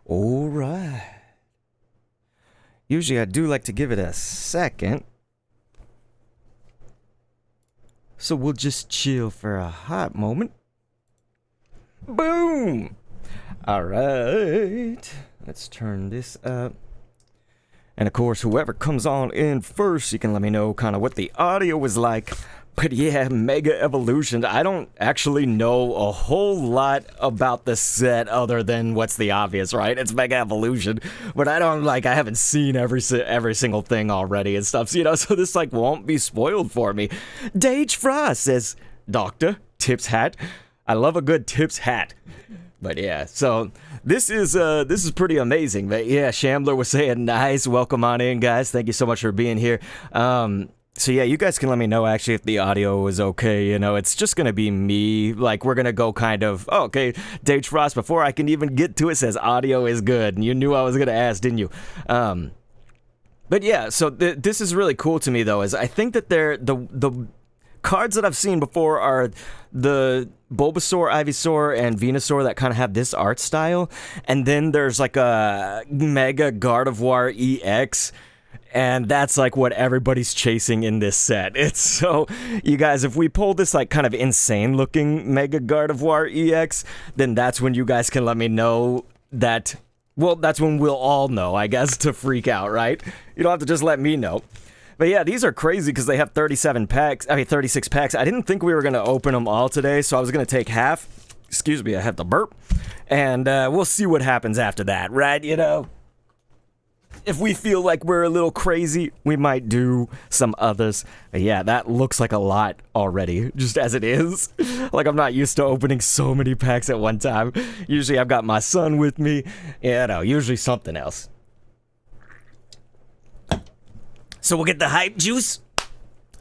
Alright. Usually I do like to give it a second. So we'll just chill for a hot moment. Boom! Alright. Let's turn this up. And of course, whoever comes on in first, you can let me know kind of what the audio was like. But yeah, Mega Evolution. I don't actually know a whole lot about the set other than what's the obvious, right? It's Mega Evolution. But I haven't seen every single thing already and stuff, so this won't be spoiled for me. Dage Frost says, Doctor, Tips hat. I love a good Tips hat. But yeah, so this is pretty amazing. But yeah, Shambler was saying, nice, welcome on in, guys. Thank you so much for being here. So yeah, you guys can let me know actually if the audio is okay. It's just gonna be me. We're gonna go kind of, okay, Dage Frost, before I can even get to it, says audio is good. And you knew I was gonna ask, didn't you? But yeah, so this is really cool to me though, is I think that the cards that I've seen before are the Bulbasaur, Ivysaur, and Venusaur that kind of have this art style. And then there's a Mega Gardevoir EX. And that's what everybody's chasing in this set. It's so, you guys, if we pull this kind of insane looking Mega Gardevoir EX, then that's when you guys can let me know that, well, that's when we'll all know, I guess, to freak out, right? You don't have to just let me know. But yeah, these are crazy because they have 36 packs. I didn't think we were going to open them all today, so I was going to take half. Excuse me, I had to burp. And we'll see what happens after that, right? If we feel like we're a little crazy, we might do some others. But yeah, that looks like a lot already, just as it is. I'm not used to opening so many packs at one time. Usually I've got my son with me. Usually something else. So we'll get the hype juice.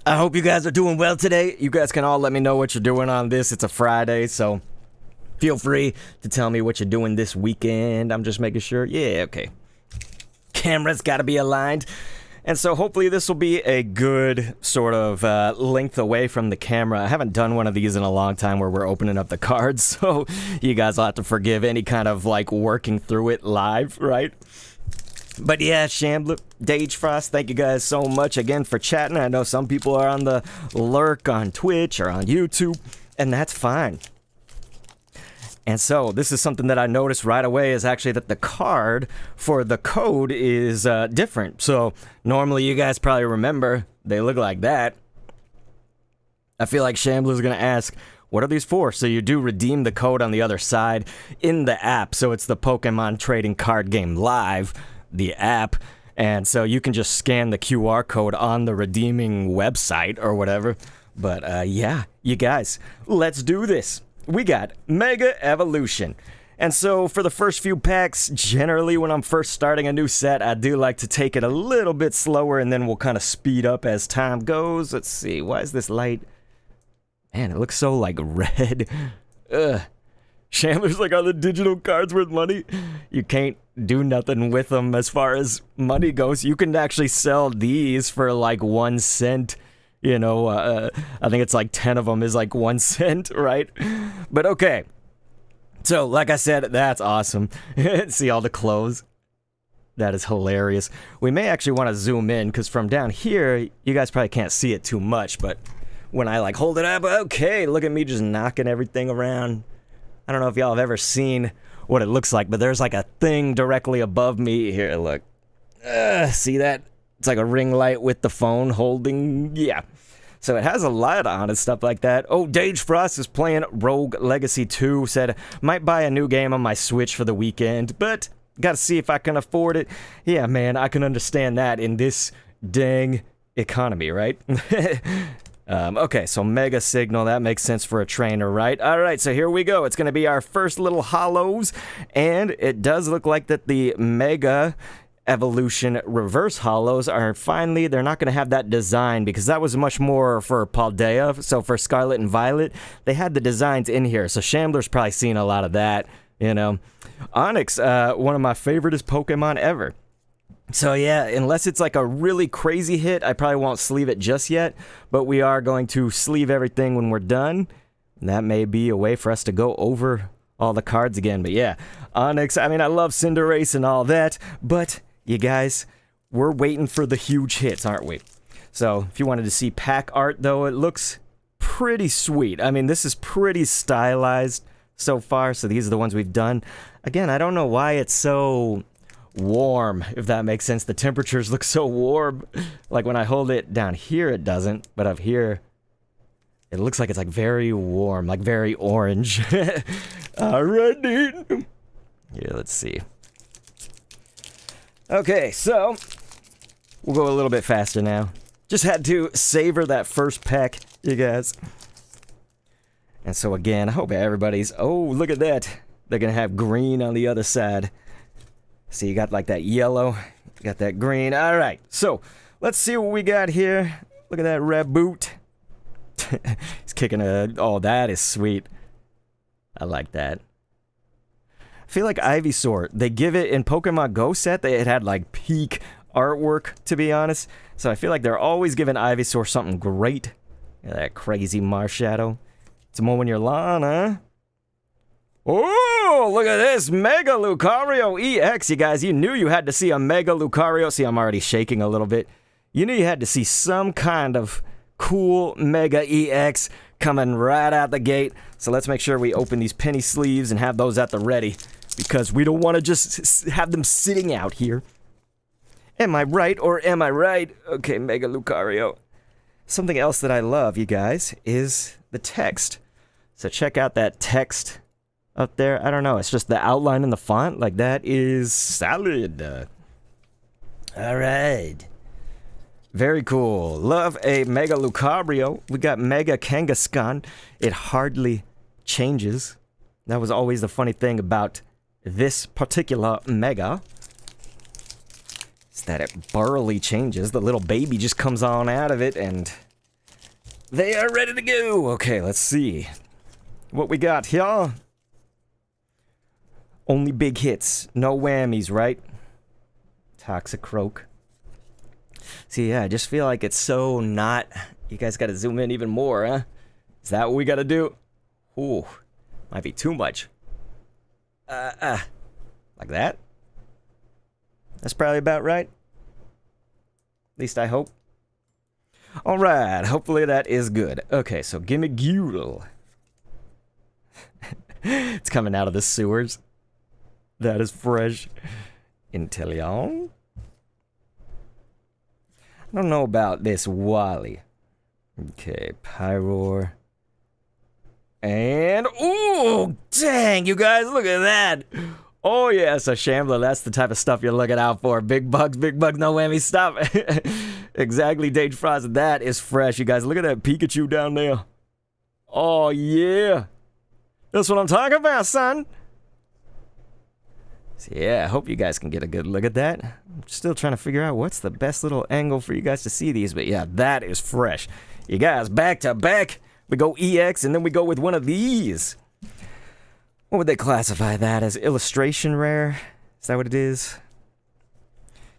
I hope you guys are doing well today. You guys can all let me know what you're doing on this. It's a Friday, so feel free to tell me what you're doing this weekend. I'm just making sure. Yeah, okay. Camera's got to be aligned. And so hopefully this will be a good sort of length away from the camera. I haven't done one of these in a long time where we're opening up the cards, so you guys will have to forgive any kind of working through it live, right? But yeah, Shambler, Dage Frost, thank you guys so much again for chatting. I know some people are on the lurk on Twitch or on YouTube, and that's fine. And so this is something that I noticed right away is actually that the card for the code is different. So normally you guys probably remember they look like that. I feel like Shambler's going to ask, what are these for? So you do redeem the code on the other side in the app. So it's the Pokemon Trading Card Game Live, the app. And so you can just scan the QR code on the redeeming website or whatever. But yeah, you guys, let's do this. We got Mega Evolution. And so for the first few packs, generally when I'm first starting a new set, I do like to take it a little bit slower and then we'll kind of speed up as time goes. Let's see, why is this light? Man, it looks so red. Ugh. Chandler's are the digital cards worth money? You can't do nothing with them as far as money goes. You can actually sell these for 1 cent. I think it's 10 of them is 1 cent, right? But okay. So, like I said, that's awesome. See all the clothes? That is hilarious. We may actually want to zoom in, because from down here, you guys probably can't see it too much, but when I hold it up, okay, look at me just knocking everything around. I don't know if y'all have ever seen what it looks like, but there's a thing directly above me. Here, look. See that? It's a ring light with the phone holding, yeah. So it has a light on and stuff like that. Oh, Dage Frost is playing Rogue Legacy 2. Said, might buy a new game on my Switch for the weekend, but gotta see if I can afford it. Yeah, man, I can understand that in this dang economy, right? Okay, so Mega Signal, that makes sense for a trainer, right? Alright, so here we go. It's gonna be our first little hollows, and it does look like that the Mega Evolution reverse hollows are finally, they're not going to have that design because that was much more for Paldea. So for Scarlet and Violet, they had the designs in here. So Shambler's probably seen a lot of that, Onyx, one of my favoriteest Pokemon ever. So yeah, unless it's a really crazy hit, I probably won't sleeve it just yet. But we are going to sleeve everything when we're done. And that may be a way for us to go over all the cards again. But yeah, Onyx, I mean, I love Cinderace and all that, but you guys, we're waiting for the huge hits, aren't we? So if you wanted to see pack art, though, it looks pretty sweet. I mean, this is pretty stylized so far, so these are the ones we've done. Again, I don't know why it's so warm, if that makes sense. The temperatures look so warm. Like when I hold it down here, it doesn't, but up here, it looks like it's like very warm, like very orange. Alright, dude. Yeah, let's see. Okay, so we'll go a little bit faster now. Just had to savor that first pack, you guys. And so again, I hope everybody's... Oh, look at that. They're gonna have green on the other side. See, you got like that yellow, you got that green. Alright, so let's see what we got here. Look at that Raboot. He's kicking a... Oh, that is sweet. I like that. I feel like Ivysaur, they give it in Pokemon Go set, it had like peak artwork, to be honest. So I feel like they're always giving Ivysaur something great. Yeah, that crazy Marshadow. It's more when you're lawn, huh? Oh, look at this Mega Lucario EX, you guys. You knew you had to see a Mega Lucario. See, I'm already shaking a little bit. You knew you had to see some kind of cool Mega EX coming right out the gate. So let's make sure we open these penny sleeves and have those at the ready, because we don't want to just have them sitting out here. Am I right or am I right? Okay, Mega Lucario. Something else that I love, you guys, is the text. So check out that text up there. I don't know, it's just the outline in the font. Like, that is solid. Alright. Very cool. Love a Mega Lucario. We got Mega Kangaskhan. It hardly changes. That was always the funny thing about this particular Mega. Is that it barely changes. The little baby just comes on out of it and they are ready to go. Okay, let's see what we got here. Only big hits, no whammies, right? Toxicroak. See, yeah, I just feel like it's so not... You guys gotta zoom in even more, huh? Is that what we gotta do? Ooh, might be too much. Like that? That's probably about right. At least I hope. Alright, hopefully that is good. Okay, so gimme Gule. It's coming out of the sewers. That is fresh. Inteleon. I don't know about this Wally. Okay, Pyroar. And... Ooh, dang, you guys, look at that. Oh, yeah, so Shambler, that's the type of stuff you're looking out for. Big bugs, no whammy, stop. Exactly, Dage Frost, that is fresh, you guys. Look at that Pikachu down there. Oh, yeah. That's what I'm talking about, son. So, yeah, I hope you guys can get a good look at that. I'm still trying to figure out what's the best little angle for you guys to see these, but yeah, that is fresh. You guys, back to back, we go EX, and then we go with one of these. What would they classify that as? Illustration rare? Is that what it is?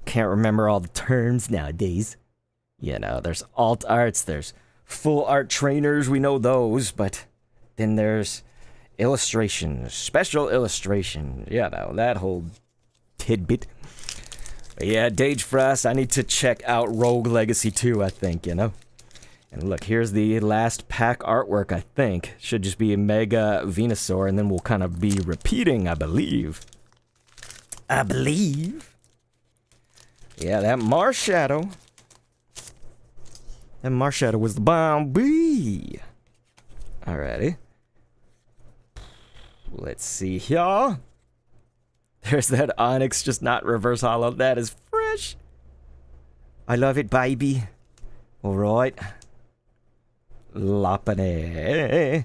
Can't remember all the terms nowadays. You know, there's alt arts, there's full art trainers, we know those, but then there's illustration, special illustration. Yeah, no, that whole tidbit. But yeah, Dage Frost, I need to check out Rogue Legacy 2, I think, you know? And look, here's the last pack artwork, I think. Should just be a Mega Venusaur, and then we'll kind of be repeating, I believe. I believe. Yeah, that Marshadow. That Marshadow was the bomb. Bee. Alrighty. Let's see here. There's that Onyx, just not reverse hollow. That is fresh. I love it, baby. Alright. Lopunny.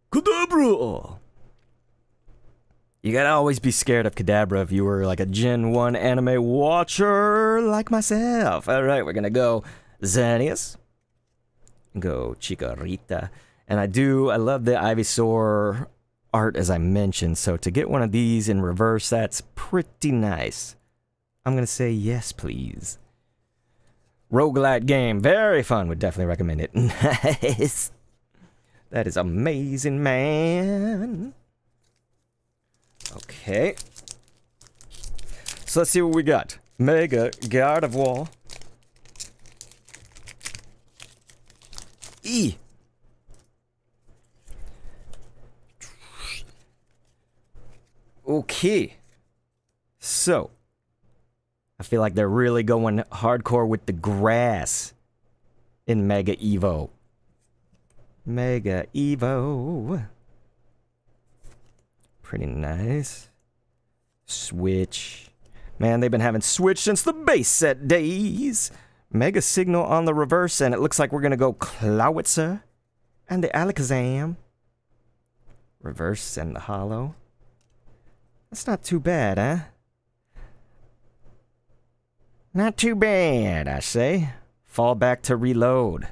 Kadabra! You gotta always be scared of Kadabra if you were like a Gen 1 anime watcher like myself. Alright, we're gonna go Xerneas. Go Chikorita. And I love the Ivysaur art, as I mentioned, so to get one of these in reverse, that's pretty nice. I'm gonna say yes, please. Roguelite game, very fun, would definitely recommend it. Nice. That is amazing, man. Okay. So let's see what we got. Mega Gardevoir. E. Okay. So, I feel like they're really going hardcore with the grass in Mega Evo. Mega Evo. Pretty nice. Switch. Man, they've been having Switch since the base set days. Mega Signal on the reverse, and it looks like we're going to go Clawitzer and the Alakazam. Reverse and the Hollow. That's not too bad, huh? Not too bad, I say. Fall back to reload.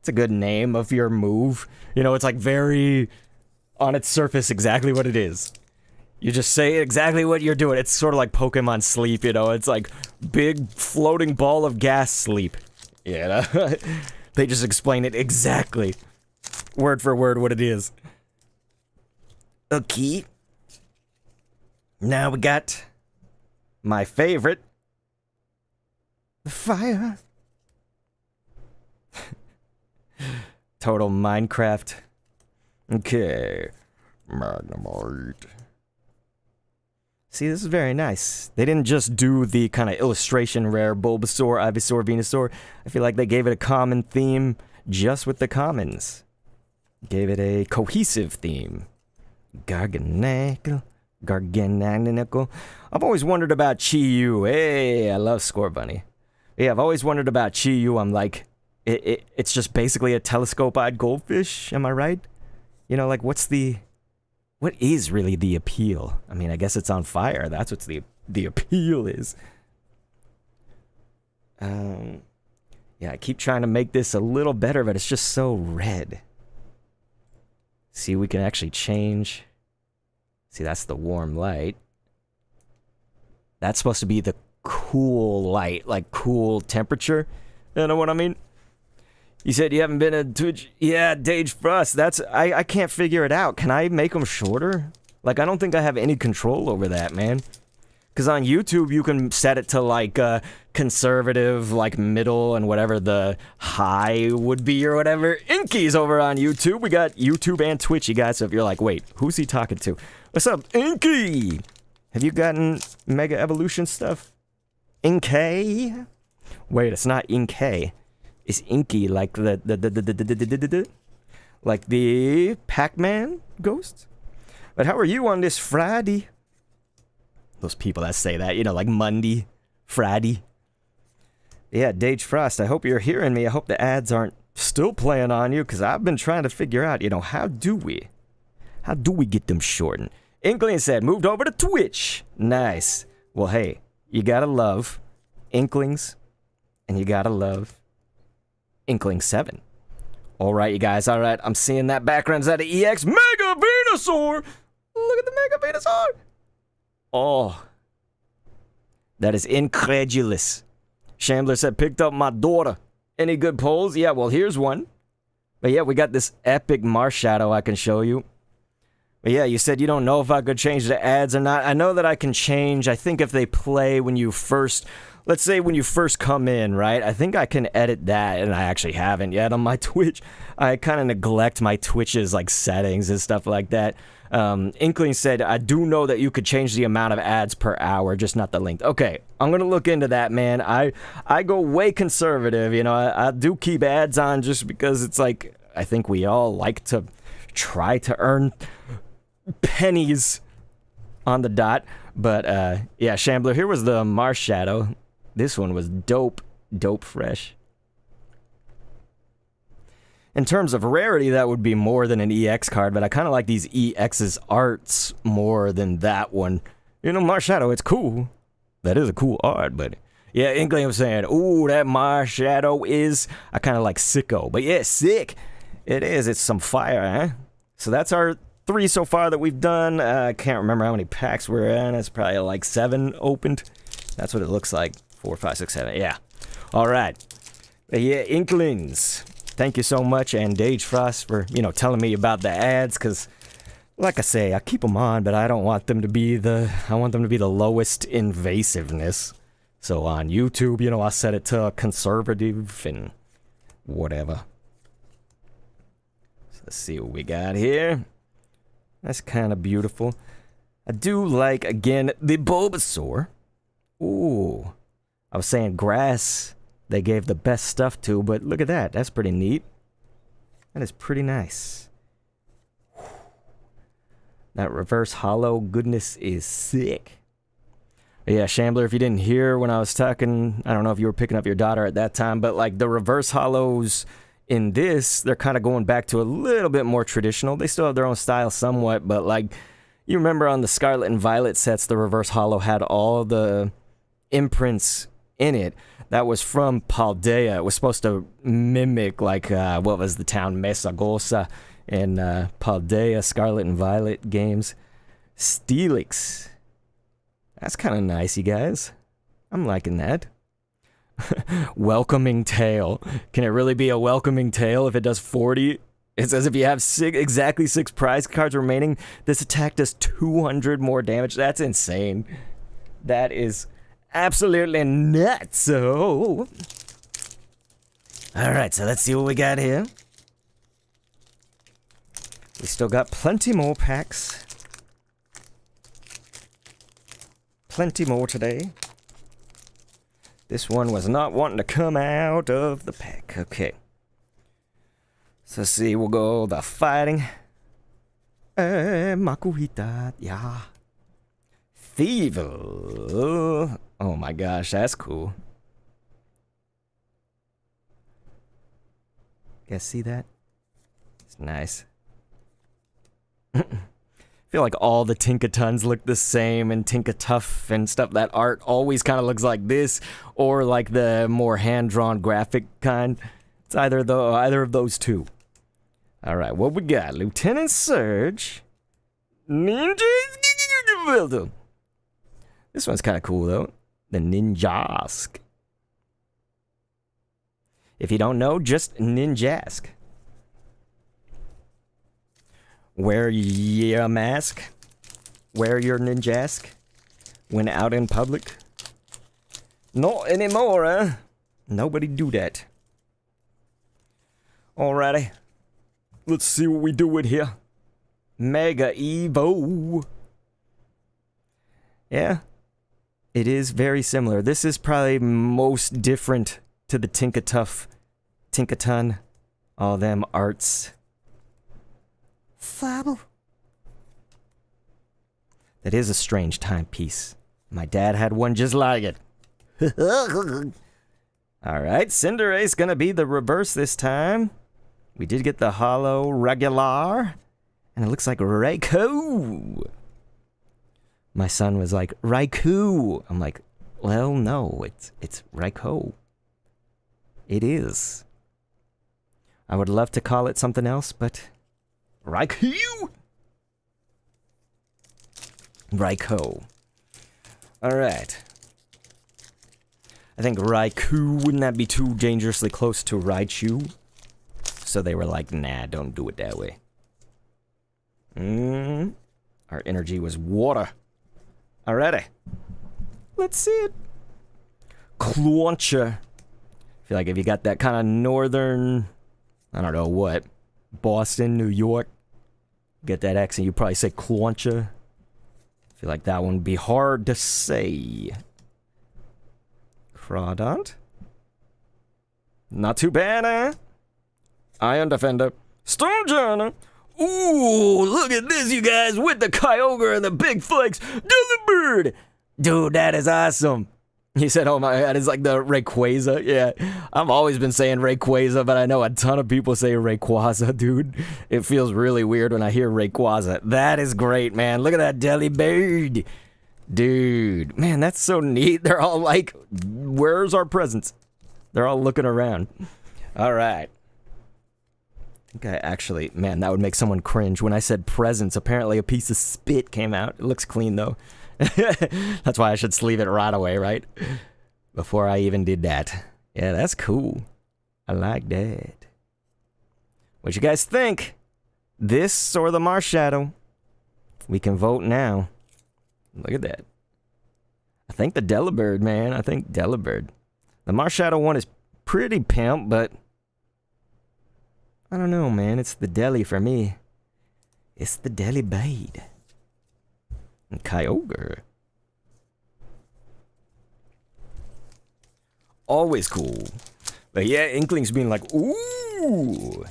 It's a good name of your move. You know, it's like very on its surface exactly what it is. You just say exactly what you're doing. It's sort of like Pokemon Sleep, you know? It's like big floating ball of gas sleep. Yeah, they just explain it exactly. Word for word what it is. Okay. Now we got my favorite. The fire. Total Minecraft. Okay. Magnemite. See, this is very nice. They didn't just do the kind of illustration rare Bulbasaur, Ivysaur, Venusaur. I feel like they gave it a common theme just with the commons. Gave it a cohesive theme. Garganacl. I've always wondered about Chi-Yu. Hey, I love Score Bunny. Yeah, I've always wondered about Chi-Yu. I'm like, it's just basically a telescope-eyed goldfish. Am I right? You know, like, what is really the appeal? I mean, I guess it's on fire. That's what the appeal is. Yeah, I keep trying to make this a little better, but it's just so red. See, we can actually change. See, that's the warm light. That's supposed to be the cool light, like cool temperature. You know what I mean? You said you haven't been in Twitch. Yeah, Dage Frost. I can't figure it out. Can I make them shorter? Like, I don't think I have any control over that, man. Because on YouTube, you can set it to, like, conservative, like, middle, and whatever the high would be or whatever. Inky's over on YouTube. We got YouTube and Twitch, you guys. So if you're like, wait, who's he talking to? What's up, Inky? Have you gotten Mega Evolution stuff? Inkay? Wait, it's not Inkay. It's Inky, like like the Pac-Man ghost? But how are you on this Friday? Those people that say that, you know, like Monday, Friday. Yeah, Dage Frost, I hope you're hearing me. I hope the ads aren't still playing on you, because I've been trying to figure out, you know, how do we get them shortened? Inkling said, moved over to Twitch. Nice. Well, hey, you gotta love Inklings, and you gotta love Inkling 7. Alright, you guys, alright. I'm seeing that background's at the EX Mega Venusaur! Look at the Mega Venusaur! Oh. That is incredulous. Shambler said, picked up my daughter. Any good polls? Yeah, well, here's one. But yeah, we got this epic Marshadow I can show you. But yeah, you said you don't know if I could change the ads or not. I know that I can change. I think if they play when you first... Let's say when you first come in, right? I think I can edit that, and I actually haven't yet on my Twitch. I kind of neglect my Twitch's like settings and stuff like that. Inkling said, I do know that you could change the amount of ads per hour, just not the length. Okay, I'm gonna look into that, man. I go way conservative, you know. I do keep ads on just because it's like, I think we all like to try to earn pennies on the dot. But yeah, Shambler, here was the Marshadow. This one was dope fresh. In terms of rarity, that would be more than an EX card, but I kind of like these EX's arts more than that one. You know, Marshadow, it's cool. That is a cool art, but... Yeah, Inkling was saying, ooh, that Marshadow is... I kind of like sicko, but yeah, sick. It is, it's some fire, huh? So that's our 3 so far that we've done. I can't remember how many packs we're in. It's probably like 7 opened. That's what it looks like. 4, 5, 6, 7. Yeah. All right. Yeah, Inklings. Thank you so much, and Dage Frost for, you know, telling me about the ads, because Like I say, I keep them on, but I don't want them to be I want them to be the lowest invasiveness. So on YouTube, you know, I set it to conservative and whatever. So let's see what we got here. That's kind of beautiful. I do like, again, the Bulbasaur. Ooh. I was saying grass they gave the best stuff to, but look at that. That's pretty neat. That is pretty nice. That reverse hollow goodness is sick. Yeah, Shambler, if you didn't hear when I was talking, I don't know if you were picking up your daughter at that time, but like the reverse hollows in this, they're kind of going back to a little bit more traditional. They still have their own style somewhat, but like, you remember on the Scarlet and Violet sets, the reverse hollow had all the imprints in it. That was from Paldea. It was supposed to mimic, like, what was the town? Mesagosa in Paldea, Scarlet and Violet games. Steelix. That's kind of nice, you guys. I'm liking that. Welcoming tail. Can it really be a welcoming tail if it does 40? It says if you have exactly 6 prize cards remaining, this attack does 200 more damage. That's insane. That is absolutely nuts. So, alright, so let's see what we got here. We still got plenty more packs. Plenty more today. This one was not wanting to come out of the pack. Okay. So let's see, we'll go the fighting. Makuhita, yeah. Thievel. Oh my gosh, that's cool. You guys see that? It's nice. I feel like all the Tinkatons look the same, and Tinkatuff and stuff. That art always kind of looks like this, or like the more hand-drawn graphic kind. It's either of those two. All right, what we got? Lieutenant Surge, Ninja. This one's kind of cool though. The Ninjask. If you don't know, just Ninjask. Wear your mask. Wear your Ninjask when out in public. Not anymore, huh? Nobody do that. Alrighty. Let's see what we do with here. Mega Evo. Yeah. It is very similar. This is probably most different to the Tinkaton. All them arts. Fable. That is a strange timepiece. My dad had one just like it. Alright, Cinderace gonna be the reverse this time. We did get the hollow regular. And it looks like Raikou. My son was like, Raikou. I'm like, well, no, it's Raikou. It is. I would love to call it something else, but Raikou. Raikou. Alright. I think Raikou wouldn't that be too dangerously close to Raichu? So they were like, nah, don't do it that way. Our energy was water. Alrighty. Let's see it. Clauncher. I feel like if you got that kind of northern, I don't know what, Boston, New York, get that accent, you probably say Clauncher. I feel like that one would be hard to say. Crawdont. Not too bad, eh? Iron Defender. Stonejourner. Ooh, look at this, you guys, with the Kyogre and the big flex. Delivered! Dude, that is awesome. He said, oh my god, it's like the Rayquaza. Yeah, I've always been saying Rayquaza, but I know a ton of people say Rayquaza, dude. It feels really weird when I hear Rayquaza. That is great, man. Look at that Delibird. Dude, man, that's so neat. They're all like, where's our presents? They're all looking around. All right. Okay, actually, man, that would make someone cringe. When I said presents, apparently a piece of spit came out. It looks clean, though. That's why I should sleeve it right away, right? Before I even did that. Yeah, that's cool. I like that. What you guys think? This or the Marshadow? We can vote now. Look at that. I think the Delibird, man. I think Delibird. The Marshadow one is pretty pimp, but I don't know, man. It's the Deli for me. It's the Delibird. And Kyogre. Always cool. But yeah, Inkling's being like, ooh.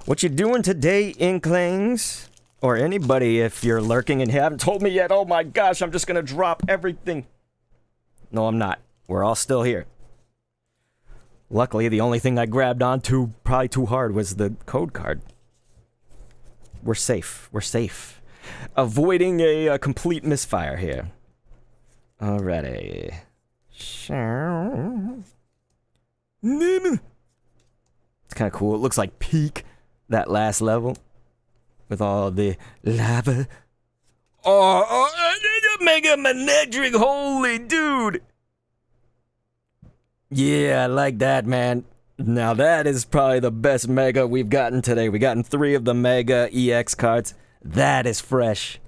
What you doing today, Inklings? Or anybody, if you're lurking and haven't told me yet, oh my gosh, I'm just gonna drop everything. No, I'm not. We're all still here. Luckily, the only thing I grabbed onto probably too hard was the code card. We're safe. We're safe. Avoiding a complete misfire here. Alrighty. It's kind of cool. It looks like Peak, that last level. With all the lava. Oh, Mega Manectric, holy dude. Yeah, I like that, man. Now that is probably the best Mega we've gotten today. We've gotten 3 of the Mega EX cards. That is fresh.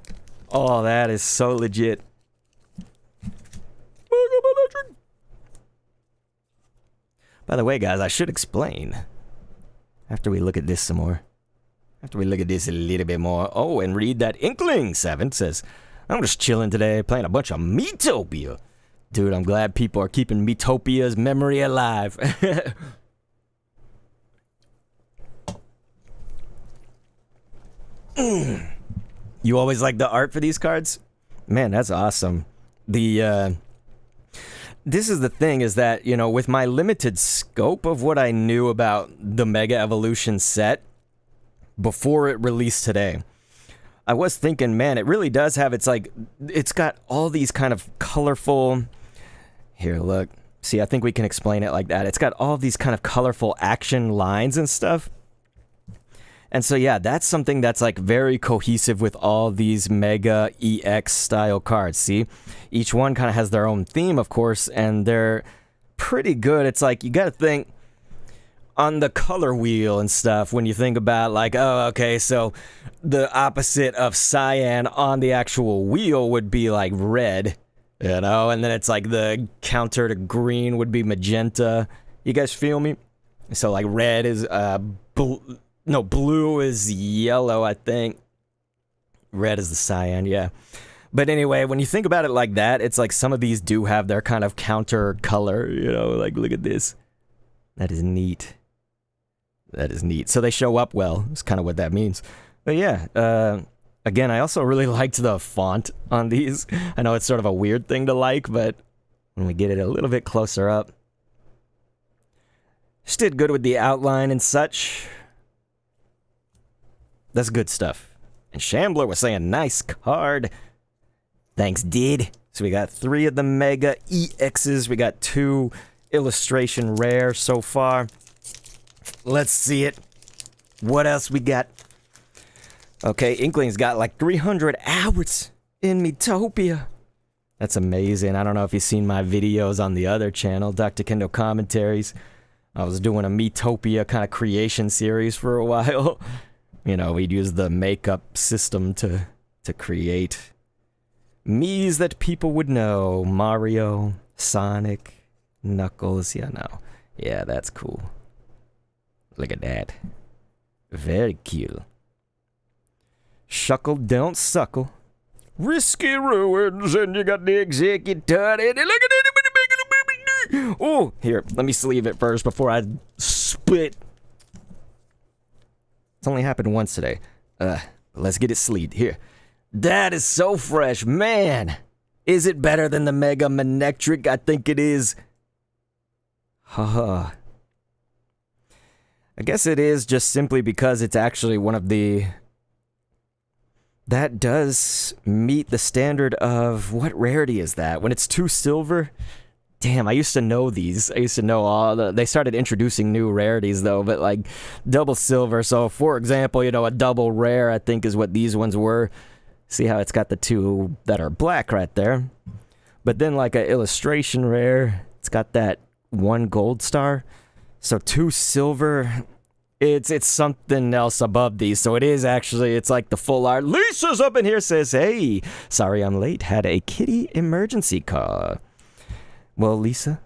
Oh, that is so legit. Mega Manectric. By the way, guys, I should explain. After we look at this some more. After we look at this a little bit more. Oh, and read that Inkling 7 says, I'm just chilling today, playing a bunch of Miitopia. Dude, I'm glad people are keeping Miitopia's memory alive. You always like the art for these cards? Man, that's awesome. This is the thing, is that, you know, with my limited scope of what I knew about the Mega Evolution set before it released today, I was thinking, man, it really does have, it's got all these kind of colorful, here, look, see, I think we can explain it like that. It's got all these kind of colorful action lines and stuff. And so, yeah, that's something that's like very cohesive with all these Mega EX style cards. See, each one kind of has their own theme, of course, and they're pretty good. It's like, you got to think on the color wheel and stuff when you think about like, oh, okay, so the opposite of cyan on the actual wheel would be like red, you know, and then it's like the counter to green would be magenta. You guys feel me? So like red is blue is yellow, I think. Red is the cyan, yeah. But anyway, when you think about it like that, it's like some of these do have their kind of counter color, you know, like look at this. That is neat. That is neat. So they show up well. That's kind of what that means. But yeah, again, I also really liked the font on these. I know it's sort of a weird thing to like, but when we get it a little bit closer up, just did good with the outline and such. That's good stuff. And Shambler was saying, nice card. Thanks, did. So we got 3 of the Mega EXs. We got 2 illustration rare so far. Let's see it. What else we got? Okay, Inkling's got like 300 hours in Miitopia. That's amazing. I don't know if you've seen my videos on the other channel, Dr. Kendo Commentaries. I was doing a Miitopia kind of creation series for a while. You know, we'd use the makeup system to create Miis that people would know. Mario, Sonic, Knuckles, you know. Yeah, that's cool. Look at that. Very cute. Shuckle, don't suckle. Risky ruins, and you got the executive. And look at it. Oh, here, let me sleeve it first before I spit. It's only happened once today. Let's get it sleeved. Here. That is so fresh, man. Is it better than the Mega Manectric? I think it is. Haha. I guess it is just simply because it's actually one of the... That does meet the standard of... What rarity is that? When it's 2 silver? Damn, I used to know these. I used to know all the... They started introducing new rarities, though, but like double silver. So, for example, you know, a double rare, I think, is what these ones were. See how it's got the 2 that are black right there? But then, like, an illustration rare, it's got that 1 gold star. So 2 silver, It's something else above these. So it is actually, it's like the full art. Lisa's up in here, says, hey, sorry I'm late. Had a kitty emergency call. Well, Lisa,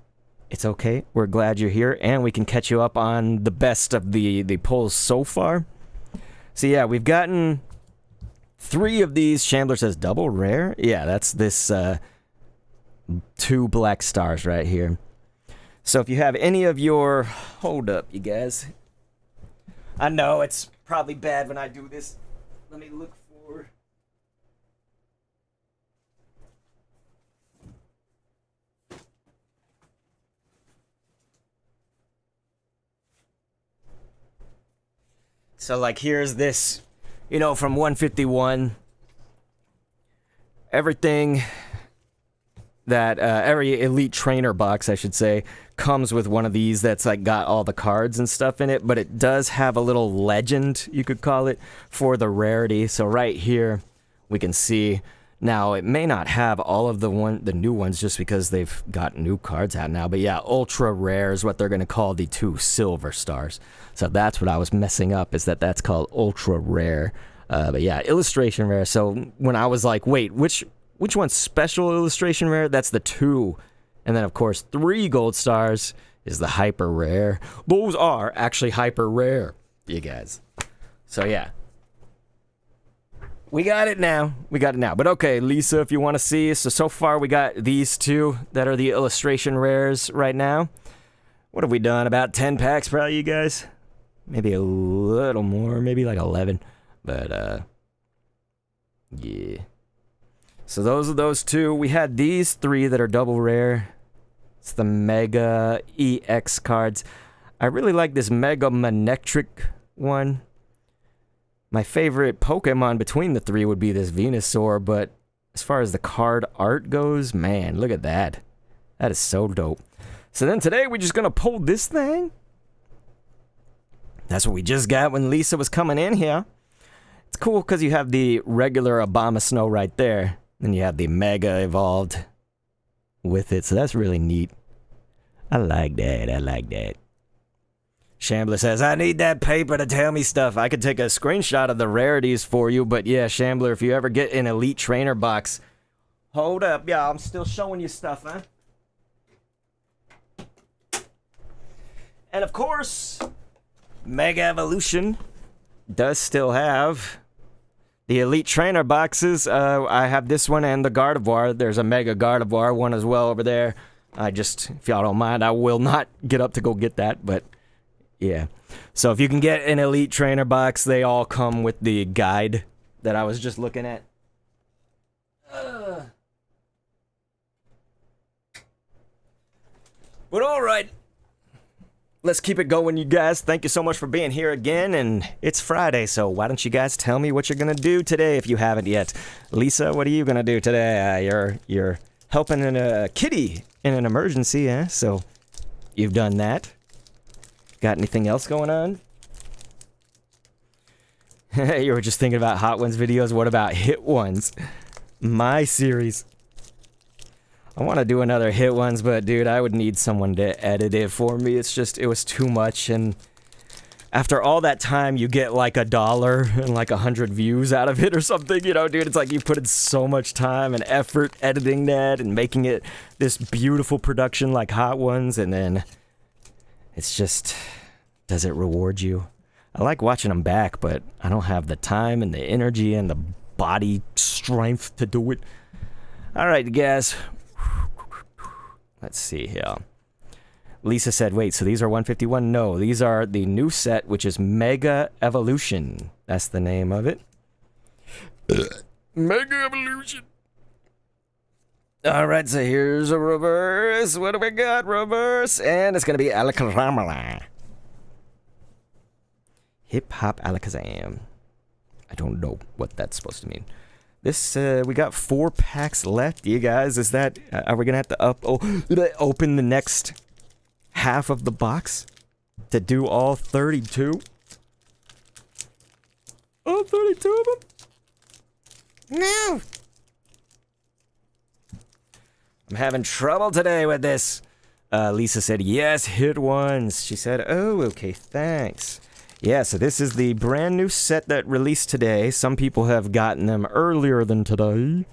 it's okay. We're glad you're here, and we can catch you up on the best of the polls so far. So yeah, we've gotten 3 of these. Shambler says double rare. Yeah, that's this 2 black stars right here. So if you have any of your... Hold up, you guys. I know it's probably bad when I do this. Let me look for... So, like, here's this, you know, from 151. Everything that, every elite trainer box, I should say, comes with one of these that's, like, got all the cards and stuff in it. But it does have a little legend, you could call it, for the rarity. So right here, we can see... Now, it may not have all of the new ones just because they've got new cards out now. But yeah, ultra rare is what they're going to call the 2 silver stars. So that's what I was messing up, is that's called ultra rare. But yeah, illustration rare. So when I was like, wait, which one's special illustration rare? That's the 2. And then, of course, 3 gold stars is the hyper rare. Those are actually hyper rare, you guys. So yeah. We got it now. But okay, Lisa, if you want to see. So far we got these 2 that are the illustration rares right now. What have we done? About 10 packs probably, you guys? Maybe a little more. Maybe like 11. But, yeah. So those are those 2. We had these 3 that are double rare. It's the Mega EX cards. I really like this Mega Manectric one. My favorite Pokemon between the 3 would be this Venusaur, but as far as the card art goes, man, look at that. That is so dope. So then today we're just gonna pull this thing. That's what we just got when Lisa was coming in here. It's cool because you have the regular Abomasnow right there. Then you have the Mega evolved with it, so that's really neat. I like that. Shambler says, I need that paper to tell me stuff. I could take a screenshot of the rarities for you, but yeah, Shambler, if you ever get an elite trainer box... Hold up, y'all, I'm still showing you stuff, huh? And of course, Mega Evolution does still have the elite trainer boxes. I have this one and the Gardevoir. There's a Mega Gardevoir one as well over there. If y'all don't mind, I will not get up to go get that, but... Yeah. So if you can get an elite trainer box, they all come with the guide that I was just looking at. But alright. Let's keep it going, you guys. Thank you so much for being here again. And it's Friday, so why don't you guys tell me what you're going to do today if you haven't yet. Lisa, what are you going to do today? You're helping a kitty in an emergency, eh? So you've done that. Got anything else going on? You were just thinking about Hot Ones videos. What about Hit Ones? My series. I want to do another Hit Ones, but dude, I would need someone to edit it for me. It's just, it was too much, and after all that time, you get like $1 and like 100 views out of it or something, you know, dude. It's like you put in so much time and effort editing that and making it this beautiful production like Hot Ones, and then it's just, does it reward you? I like watching them back, but I don't have the time and the energy and the body strength to do it. All right, guys. Let's see here. Lisa said, wait, so these are 151? No, these are the new set, which is Mega Evolution. That's the name of it. Mega Evolution. All right, so here's a reverse. What do we got? Reverse. And it's going to be Alakazam. Hip Hop Alakazam. I don't know what that's supposed to mean. This, we got 4 packs left, you guys. Is that, are we going to have to open the next half of the box to do all 32? All 32 of them? No! I'm having trouble today with this. Lisa said, yes, Hit Ones. She said, oh, okay, thanks. Yeah, so this is the brand new set that released today. Some people have gotten them earlier than today.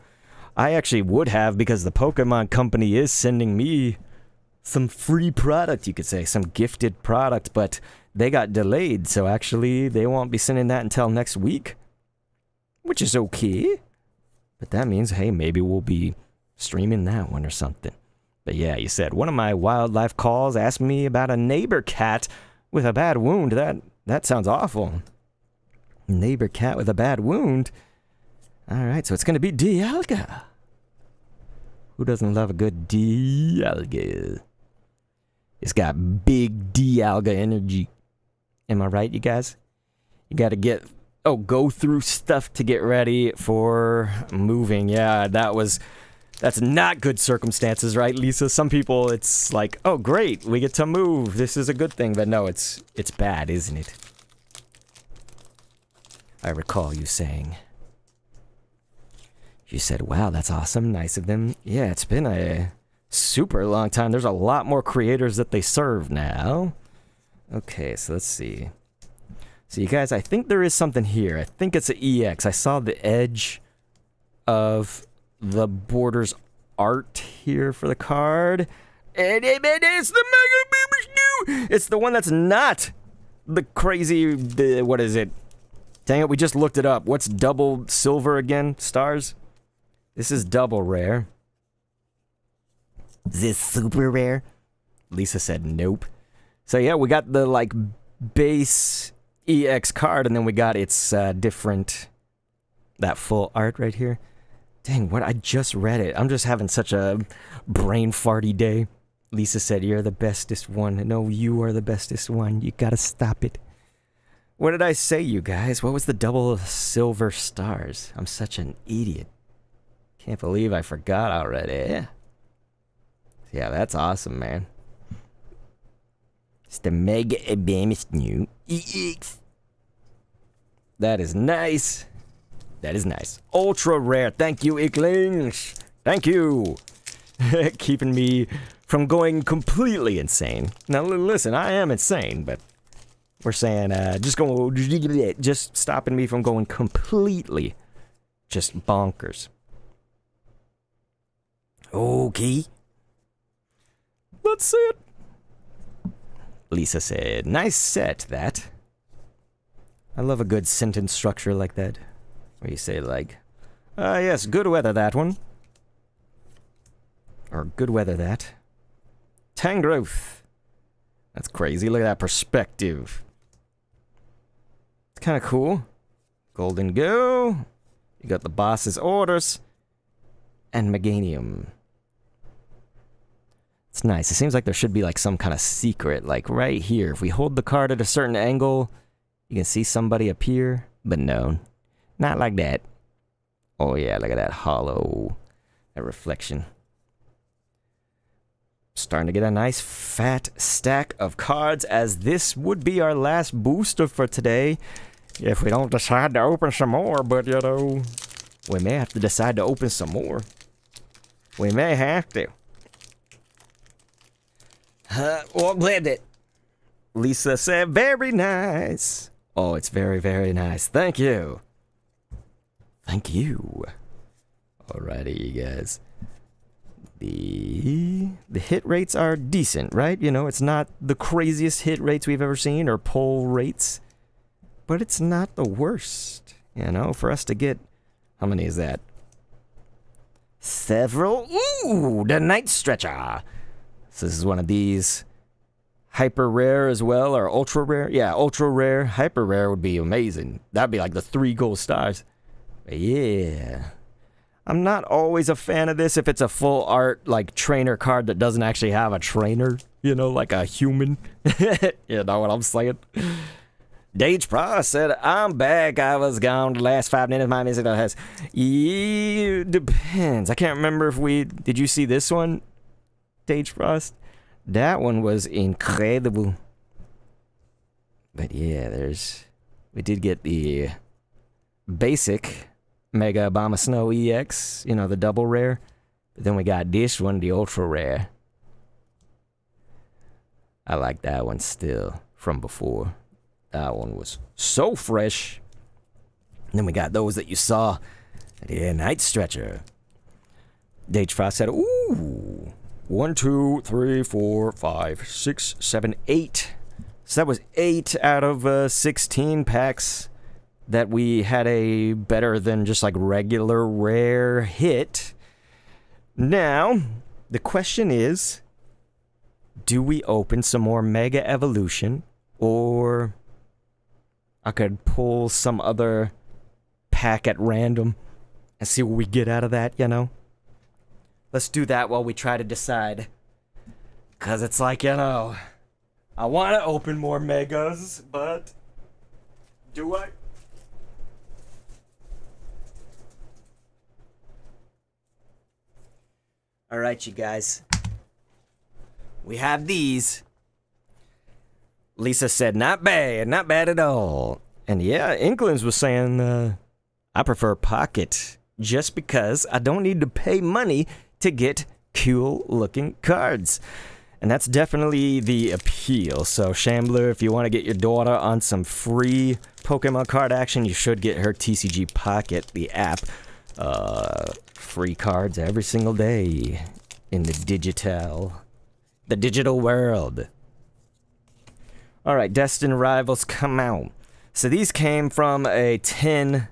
I actually would have because the Pokemon Company is sending me some free product, you could say, some gifted product, but they got delayed, so actually they won't be sending that until next week, which is okay. But that means, hey, maybe we'll be streaming that one or something. But yeah, you said one of my wildlife calls asked me about a neighbor cat with a bad wound. That sounds awful. Neighbor cat with a bad wound. Alright, so it's going to be Dialga. Who doesn't love a good Dialga? It's got big Dialga energy. Am I right, you guys? You got to go through stuff to get ready for moving. Yeah, that's not good circumstances, right, Lisa? Some people, it's like, oh, great, we get to move. This is a good thing. But no, it's bad, isn't it? I recall you saying. You said, wow, that's awesome. Nice of them. Yeah, it's been a super long time. There's a lot more creators that they serve now. Okay, so let's see. So you guys, I think there is something here. I think it's an EX. I saw the edge of the Borders art here for the card. And it's the Mega Baby. It's the one that's not the crazy, what is it? Dang it, we just looked it up. What's double silver again? Stars? This is double rare. Is this super rare? Lisa said nope. So yeah, we got the like base EX card, and then we got its different, that full art right here. Dang, what? I just read it. I'm just having such a brain farty day. Lisa said, you're the bestest one. No, you are the bestest one. You gotta stop it. What did I say, you guys? What was the double silver stars? I'm such an idiot. Can't believe I forgot already. Yeah, that's awesome, man. It's the Mega Advanced New EX. That is nice. That is nice. Ultra rare. Thank you, Icklings. Thank you. Keeping me from going completely insane. Now, listen, I am insane, but we're saying just stopping me from going completely just bonkers. Okay. Let's see it. Lisa said, nice set, that. I love a good sentence structure like that. Where you say like, yes, good weather that one. Or good weather that. Tangrowth. That's crazy. Look at that perspective. It's kind of cool. Golden Go. You got the boss's orders. And Meganium. It's nice. It seems like there should be like some kind of secret. Like right here. If we hold the card at a certain angle, you can see somebody appear. But no. Not like that. Oh yeah, look at that hollow. That reflection. Starting to get a nice fat stack of cards, as this would be our last booster for today. If we don't decide to open some more, but you know, we may have to decide to open some more. We may have to. Well, I'm glad that Lisa said very nice. Oh, it's very, very nice. Thank you. Thank you. Alrighty, you guys. The hit rates are decent, right? You know, it's not the craziest hit rates we've ever seen or pull rates, but it's not the worst. You know, for us to get, how many is that? Several. Ooh, the Night Stretcher. So this is one of these. Hyper rare as well, or ultra rare. Yeah, ultra rare. Hyper rare would be amazing. That'd be like the 3 gold stars. But yeah. I'm not always a fan of this if it's a full art, like, trainer card that doesn't actually have a trainer. You know, like a human. You know what I'm saying? Dage Pro said, I'm back. I was gone the last 5 minutes. My music has. Yeah, depends. I can't remember if we. Did you see this one, Dage Frost? That one was incredible. But yeah, we did get the basic Mega Obama Snow EX, you know, the double rare. But then we got this one, the ultra rare. I like that one still from before. That one was so fresh. And then we got those that you saw. Yeah, Night Stretcher. Dage Frost said, ooh. 1, 2, 3, 4, 5, 6, 7, 8. So that was 8 out of 16 packs that we had a better than just like regular rare hit. Now, the question is, do we open some more Mega Evolution, or I could pull some other pack at random and see what we get out of that, you know? Let's do that while we try to decide. Because it's like, you know, I want to open more Megas, but do I? All right, you guys. We have these. Lisa said, not bad at all. And yeah, Inklings was saying, I prefer Pocket just because I don't need to pay money to get cool looking cards. And that's definitely the appeal. So Shambler, if you want to get your daughter on some free Pokemon card action, you should get her TCG Pocket, the app. Free cards every single day in the digital world. Alright, Destined Rivals come out. So these came from a 10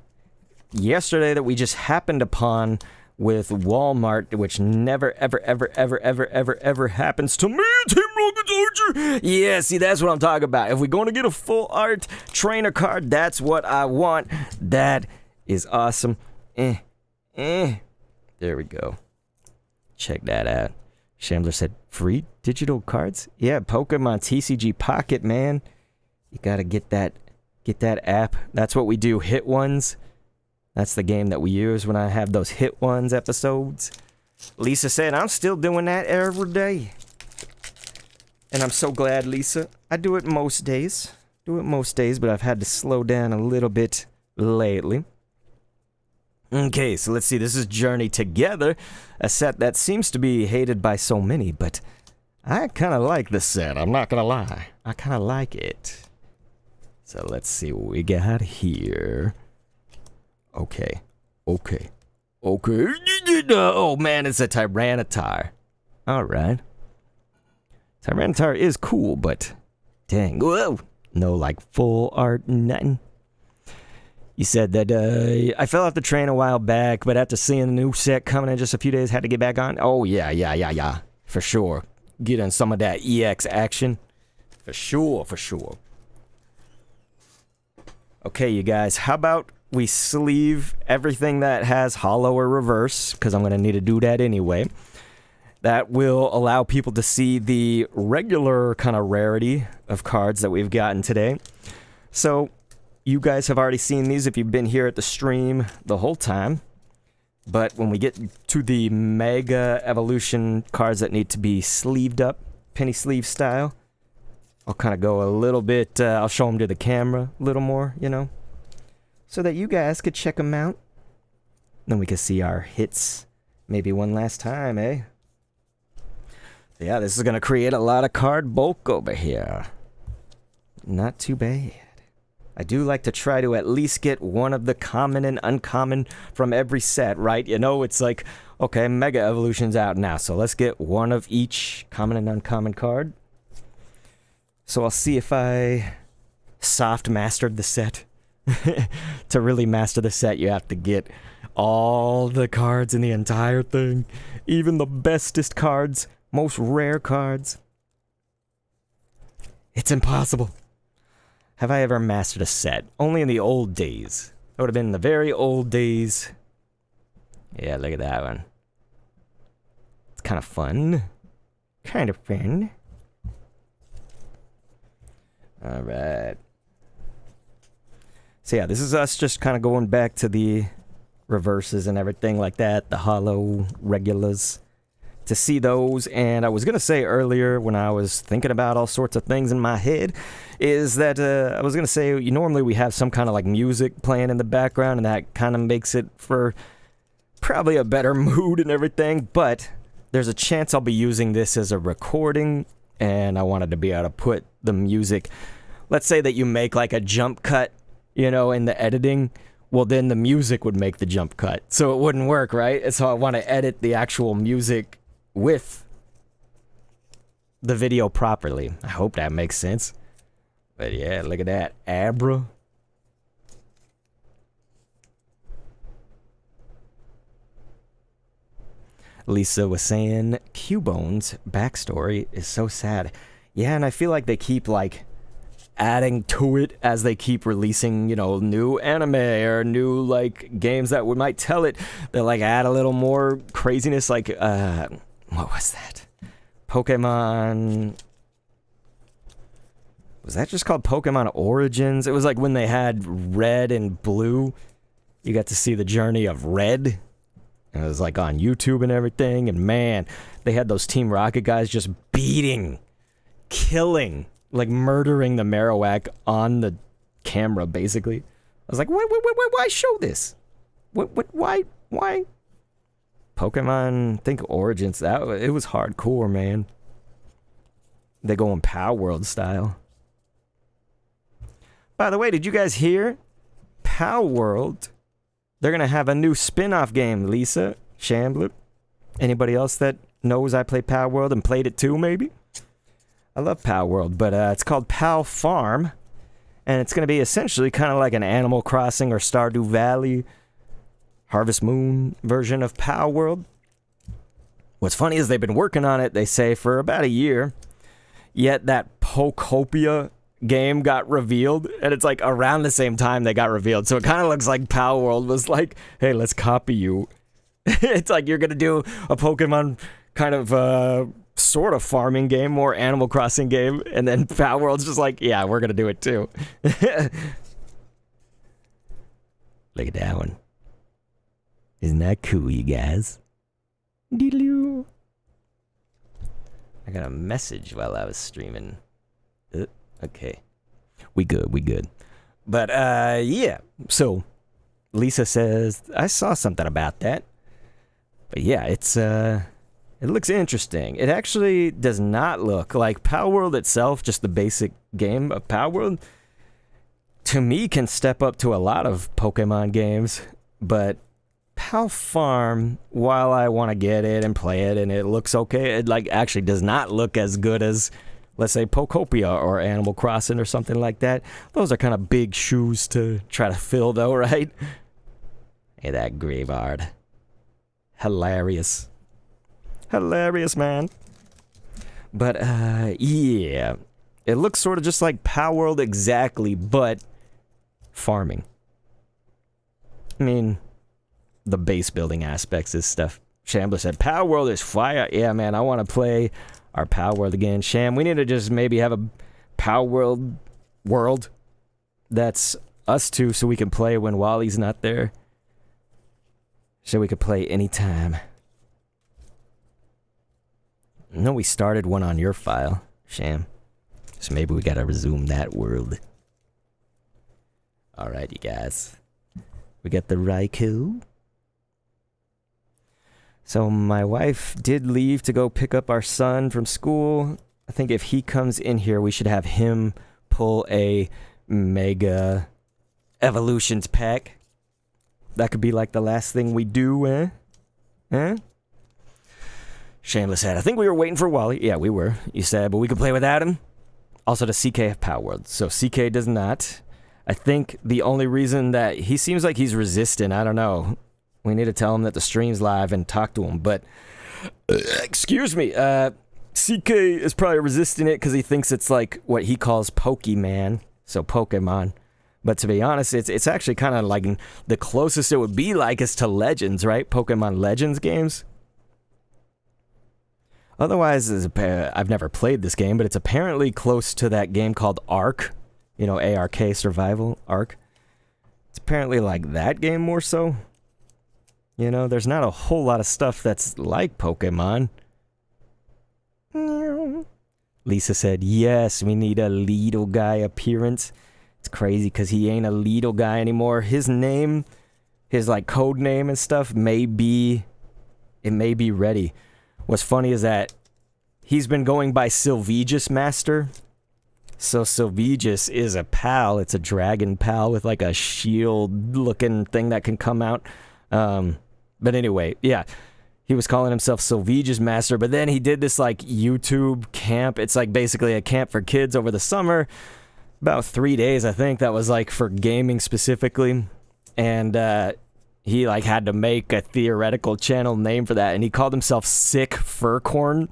yesterday that we just happened upon with Walmart, which never, ever happens to me, Team Rocket Archer. Yeah, see, that's what I'm talking about. If we're going to get a full art trainer card, that's what I want. That is awesome. There we go. Check that out. Shambler said, free digital cards? Yeah, Pokemon TCG Pocket, man. You gotta get that app. That's what we do, Hit Ones. That's the game that we use when I have those Hit Ones episodes. Lisa said, I'm still doing that every day. And I'm so glad, Lisa. I do it most days. But I've had to slow down a little bit lately. Okay, so let's see. This is Journey Together, a set that seems to be hated by so many, but I kind of like this set. I'm not going to lie. I kind of like it. So let's see what we got here. Okay. Oh, man, it's a Tyranitar. All right. Tyranitar is cool, but dang. Whoa. No, like, full art, nothing. You said that I fell off the train a while back, but after seeing the new set coming in just a few days, had to get back on. Oh, yeah. For sure. Get in some of that EX action. For sure. Okay, you guys, how about we sleeve everything that has holo or reverse, because I'm going to need to do that anyway. That will allow people to see the regular kind of rarity of cards that we've gotten today. So you guys have already seen these if you've been here at the stream the whole time. But when we get to the Mega Evolution cards that need to be sleeved up, penny sleeve style, I'll kind of go a little bit, I'll show them to the camera a little more, you know, so that you guys could check them out. Then we can see our hits maybe one last time, eh? Yeah, this is going to create a lot of card bulk over here. Not too bad. I do like to try to at least get one of the common and uncommon from every set, right? You know, it's like, okay, Mega Evolution's out now, so let's get one of each common and uncommon card. So I'll see if I soft mastered the set. To really master the set, you have to get all the cards in the entire thing. Even the bestest cards, most rare cards. It's impossible. Have I ever mastered a set? Only in the old days. That would have been in the very old days. Yeah, look at that one. It's kind of fun. Alright. So yeah, this is us just kind of going back to the reverses and everything like that. The holo regulars. To see those, and I was going to say earlier when I was thinking about all sorts of things in my head, is that I was going to say, normally we have some kind of like music playing in the background, and that kind of makes it for probably a better mood and everything, but there's a chance I'll be using this as a recording, and I wanted to be able to put the music let's say that you make like a jump cut, you know, in the editing, well, then the music would make the jump cut. So it wouldn't work, right? And so I want to edit the actual music with the video properly. I hope that makes sense. But yeah, look at that. Abra. Lisa was saying, Cubone's backstory is so sad. Yeah, and I feel like they keep, like, adding to it as they keep releasing, you know, new anime or new, like, games that might tell it. They, like, add a little more craziness, like, what was that? Pokemon... Was that just called Pokemon Origins? It was like when they had Red and Blue. You got to see the journey of Red. And it was like on YouTube and everything. And man, they had those Team Rocket guys just beating, killing, like murdering the Marowak on the camera, basically. I was like, why show this? Why? Pokemon, think Origins. It was hardcore, man. They go in Power World style. By the way, did you guys hear? Power World, they're going to have a new spin-off game, Lisa, Shambler. Anybody else that knows I play Power World and played it too, maybe? I love Power World, but it's called Pow Farm. And it's going to be essentially kind of like an Animal Crossing or Stardew Valley, Harvest Moon version of Power World. What's funny is they've been working on it, they say, for about a year. Yet that Pokopia game got revealed, and it's like around the same time they got revealed. So it kind of looks like Power World was like, hey, let's copy you. It's like you're going to do a Pokemon kind of sort of farming game, more Animal Crossing game, and then Power World's just like, yeah, we're going to do it too. Look at that one. Isn't that cool, you guys? Doodaloo. I got a message while I was streaming. Okay. We good. But, yeah. So, Lisa says, I saw something about that. But yeah, it looks interesting. It actually does not look like Power World itself, just the basic game of Power World, to me can step up to a lot of Pokemon games. But Pow Farm, while I want to get it and play it and it looks okay, it like actually does not look as good as, let's say, Pokopia or Animal Crossing or something like that. Those are kind of big shoes to try to fill, though, right? Hey, that Graveyard. Hilarious. Hilarious, man. But, yeah. It looks sort of just like Power World exactly, but farming. I mean, the base building aspects is stuff. Shambler said, Power World is fire. Yeah, man, I want to play our Power World again. Sham, we need to just maybe have a Power World that's us two so we can play when Wally's not there. So we could play anytime. I know we started one on your file, Sham. So maybe we gotta resume that world. Alright, you guys. We got the Raikou. So my wife did leave to go pick up our son from school. I think if he comes in here, we should have him pull a Mega Evolutions pack. That could be like the last thing we do, eh? Eh? Shameless head. I think we were waiting for Wally. Yeah, we were. You said, but we could play without him. Also, the CK have Power World. So CK does not. I think the only reason that he seems like he's resistant, I don't know. We need to tell him that the stream's live and talk to him, but excuse me, CK is probably resisting it because he thinks it's like what he calls Pokemon, so Pokemon. But to be honest, it's actually kind of like the closest it would be like is to Legends, right? Pokemon Legends games. Otherwise, I've never played this game, but it's apparently close to that game called Ark. You know, ARK, Survival, Ark. It's apparently like that game more so. You know, there's not a whole lot of stuff that's like Pokemon. Lisa said, yes, we need a little guy appearance. It's crazy because he ain't a little guy anymore. His name, his like code name and stuff it may be ready. What's funny is that he's been going by Sylvegus Master So Sylvegus is a pal. It's a dragon pal with like a shield-looking thing that can come out. But anyway, yeah. He was calling himself Sylvegus Master, but then he did this like YouTube camp. It's like basically a camp for kids over the summer. About 3 days, I think, that was like for gaming specifically. And he like had to make a theoretical channel name for that, and he called himself Sick Furcorn.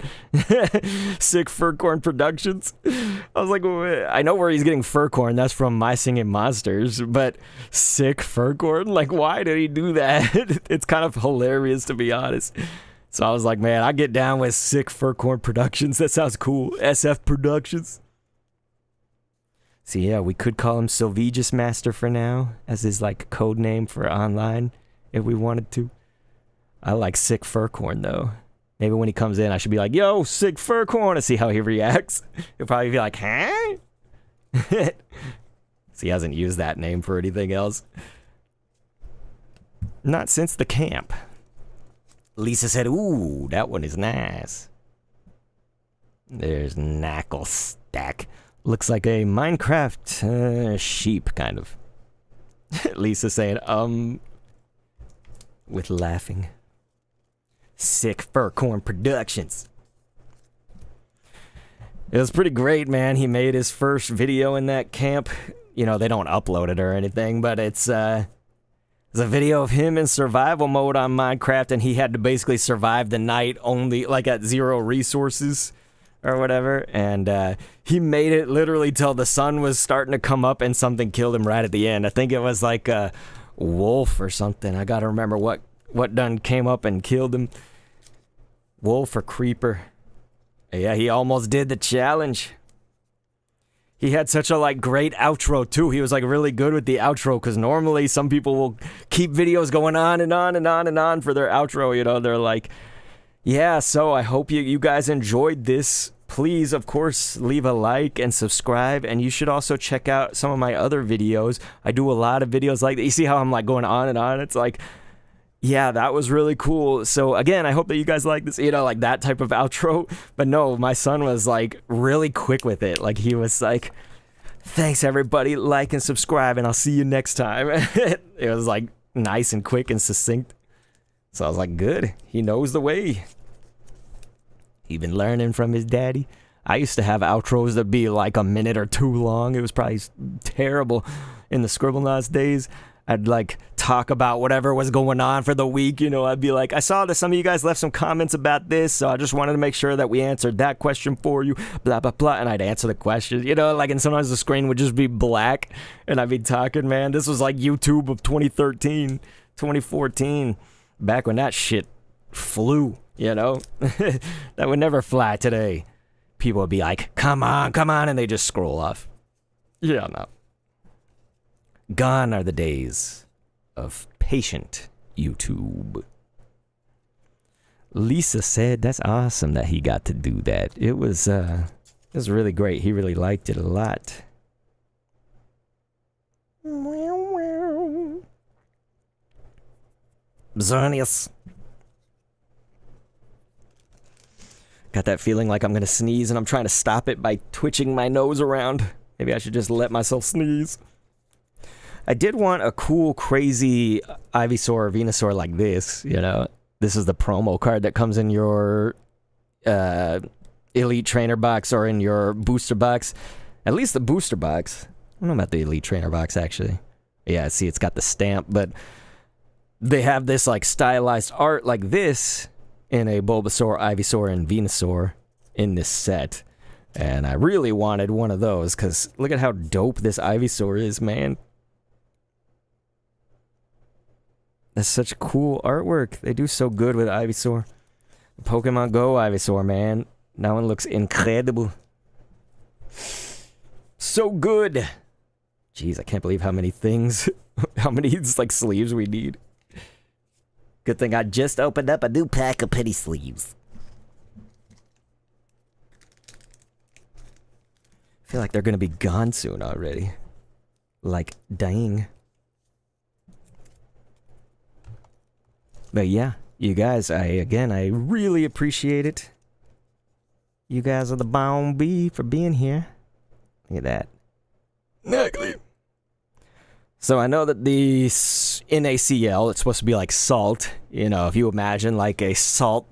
Sick Furcorn Productions. I was like, I know where he's getting Furcorn. That's from My Singing Monsters. But Sick Furcorn? Like, why did he do that? It's kind of hilarious, to be honest. So I was like, man, I get down with Sick Furcorn Productions. That sounds cool. SF Productions. So yeah, we could call him Sylvegus Master for now, as his like code name for online, if we wanted to. I like Sick Furcorn though. Maybe when he comes in, I should be like, yo, Sick Furcorn, to see how he reacts. He'll probably be like, huh? So he hasn't used that name for anything else. Not since the camp. Lisa said, ooh, that one is nice. There's Knuckle Stack. Looks like a Minecraft sheep, kind of. Lisa saying, with laughing. Sick Furcorn Productions. It was pretty great, man. He made his first video in that camp. You know, they don't upload it or anything, but it's a video of him in survival mode on Minecraft, and he had to basically survive the night only, like at 0 resources. Or whatever, and he made it literally till the sun was starting to come up and something killed him right at the end. I think it was like a wolf or something. I gotta remember what done came up and killed him. Wolf or creeper. Yeah, he almost did the challenge. He had such a like great outro too. He was like really good with the outro, because normally some people will keep videos going on and on and on and on for their outro. You know, they're like, yeah, so I hope you guys enjoyed this. Please, of course, leave a like and subscribe, and you should also check out some of my other videos. I do a lot of videos like that. You see how I'm like going on and on? It's like, yeah, that was really cool. So again, I hope that you guys like this, you know, like that type of outro. But no, my son was like really quick with it. Like he was like, thanks everybody, like and subscribe, and I'll see you next time. It was like nice and quick and succinct. So I was like, good, he knows the way. He been learning from his daddy. I used to have outros that be like a minute or 2 long. It was probably terrible in the Scribblenauts days. I'd like talk about whatever was going on for the week. You know, I'd be like, I saw that some of you guys left some comments about this, so I just wanted to make sure that we answered that question for you, blah, blah, blah. And I'd answer the question, you know, like, and sometimes the screen would just be black and I'd be talking, man. This was like YouTube of 2013, 2014, back when that shit flew. You know, that would never fly today. People would be like, come on, and they just scroll off. Yeah, no. Gone are the days of patient YouTube. Lisa said that's awesome that he got to do that. It was really great. He really liked it a lot. Bizarnius. Got that feeling like I'm gonna sneeze, and I'm trying to stop it by twitching my nose around. Maybe I should just let myself sneeze. I did want a cool, crazy Ivysaur or Venusaur like this, you know. This is the promo card that comes in your Elite Trainer box or in your booster box. At least the booster box. I don't know about the Elite Trainer box, actually. Yeah, see, it's got the stamp, but they have this, like, stylized art like this in a Bulbasaur, Ivysaur, and Venusaur in this set. And I really wanted one of those, because look at how dope this Ivysaur is, man. That's such cool artwork. They do so good with Ivysaur. Pokemon Go Ivysaur, man. That one looks incredible. So good. Jeez, I can't believe how many things, how many, like, sleeves we need. Good thing I just opened up a new pack of penny sleeves. I feel like they're gonna be gone soon already. Like, dang. But yeah, you guys, I really appreciate it. You guys are the bomb bee for being here. Look at that. Exactly. So I know that the NaCl, it's supposed to be like salt. You know, if you imagine like a salt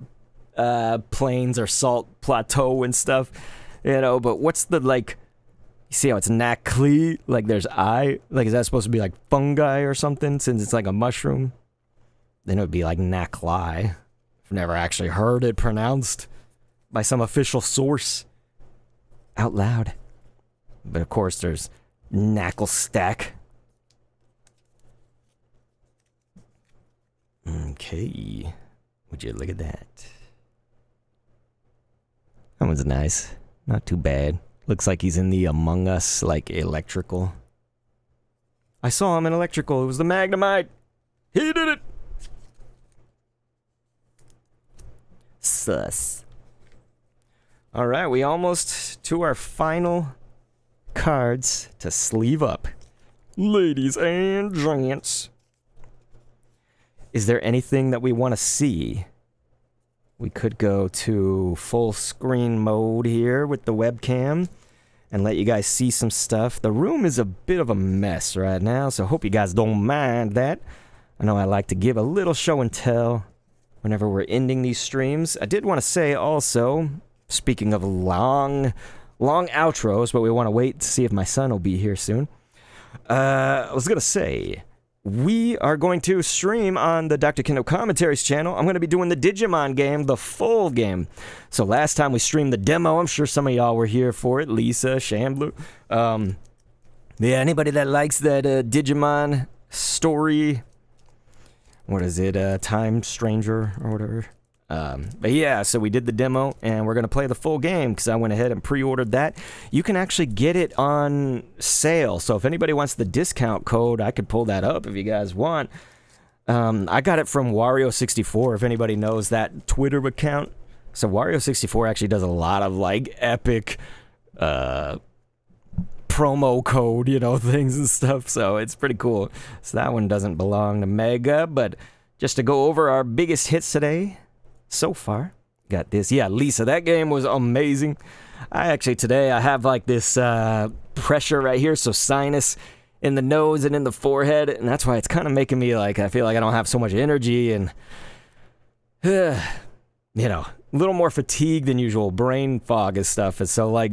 plains or salt plateau and stuff, you know, but what's the like, you see how it's NaCl, like there's I, like is that supposed to be like fungi or something since it's like a mushroom? Then it would be like NaCli. I've never actually heard it pronounced by some official source out loud. But of course there's Knucklestack. Okay. Would you look at that? That one's nice. Not too bad. Looks like he's in the Among Us, like, electrical. I saw him in electrical. It was the Magnemite. He did it. Sus. Alright, we almost to our final cards to sleeve up. Ladies and gents. Is there anything that we want to see? We could go to full screen mode here with the webcam and let you guys see some stuff. The room is a bit of a mess right now, so hope you guys don't mind that. I know I like to give a little show and tell whenever we're ending these streams. I did want to say also, speaking of long outros, but we want to wait to see if my son will be here soon. I was going to say, we are going to stream on the Dr. Kendo Commentaries channel. I'm going to be doing the Digimon game, the full game. So last time we streamed the demo, I'm sure some of y'all were here for it. Lisa, Shamblu. Yeah, anybody that likes that Digimon story, what is it, Time Stranger or whatever. But yeah, so we did the demo, and we're going to play the full game, because I went ahead and pre-ordered that. You can actually get it on sale, so if anybody wants the discount code, I could pull that up if you guys want. I got it from Wario64, if anybody knows that Twitter account. So Wario64 actually does a lot of, like, epic, promo code, you know, things and stuff, so it's pretty cool. So that one doesn't belong to Mega, but just to go over our biggest hits today, so far, got this. Yeah, Lisa, that game was amazing. Today I have like this pressure right here, so sinus in the nose and in the forehead, and that's why it's kind of making me like, I feel like I don't have so much energy and, you know, a little more fatigue than usual, brain fog and stuff, and so like,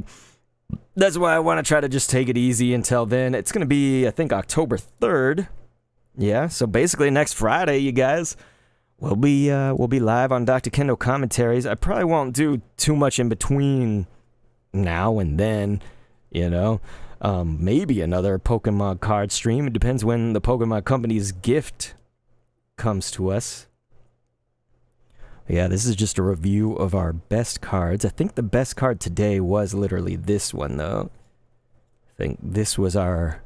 that's why I want to try to just take it easy until then. It's going to be, I think, October 3rd. Yeah, so basically next Friday, you guys. We'll be live on Dr. Kendo Commentaries. I probably won't do too much in between now and then, you know. Maybe another Pokemon card stream. It depends when the Pokemon Company's gift comes to us. Yeah, this is just a review of our best cards. I think the best card today was literally this one, though. I think this was our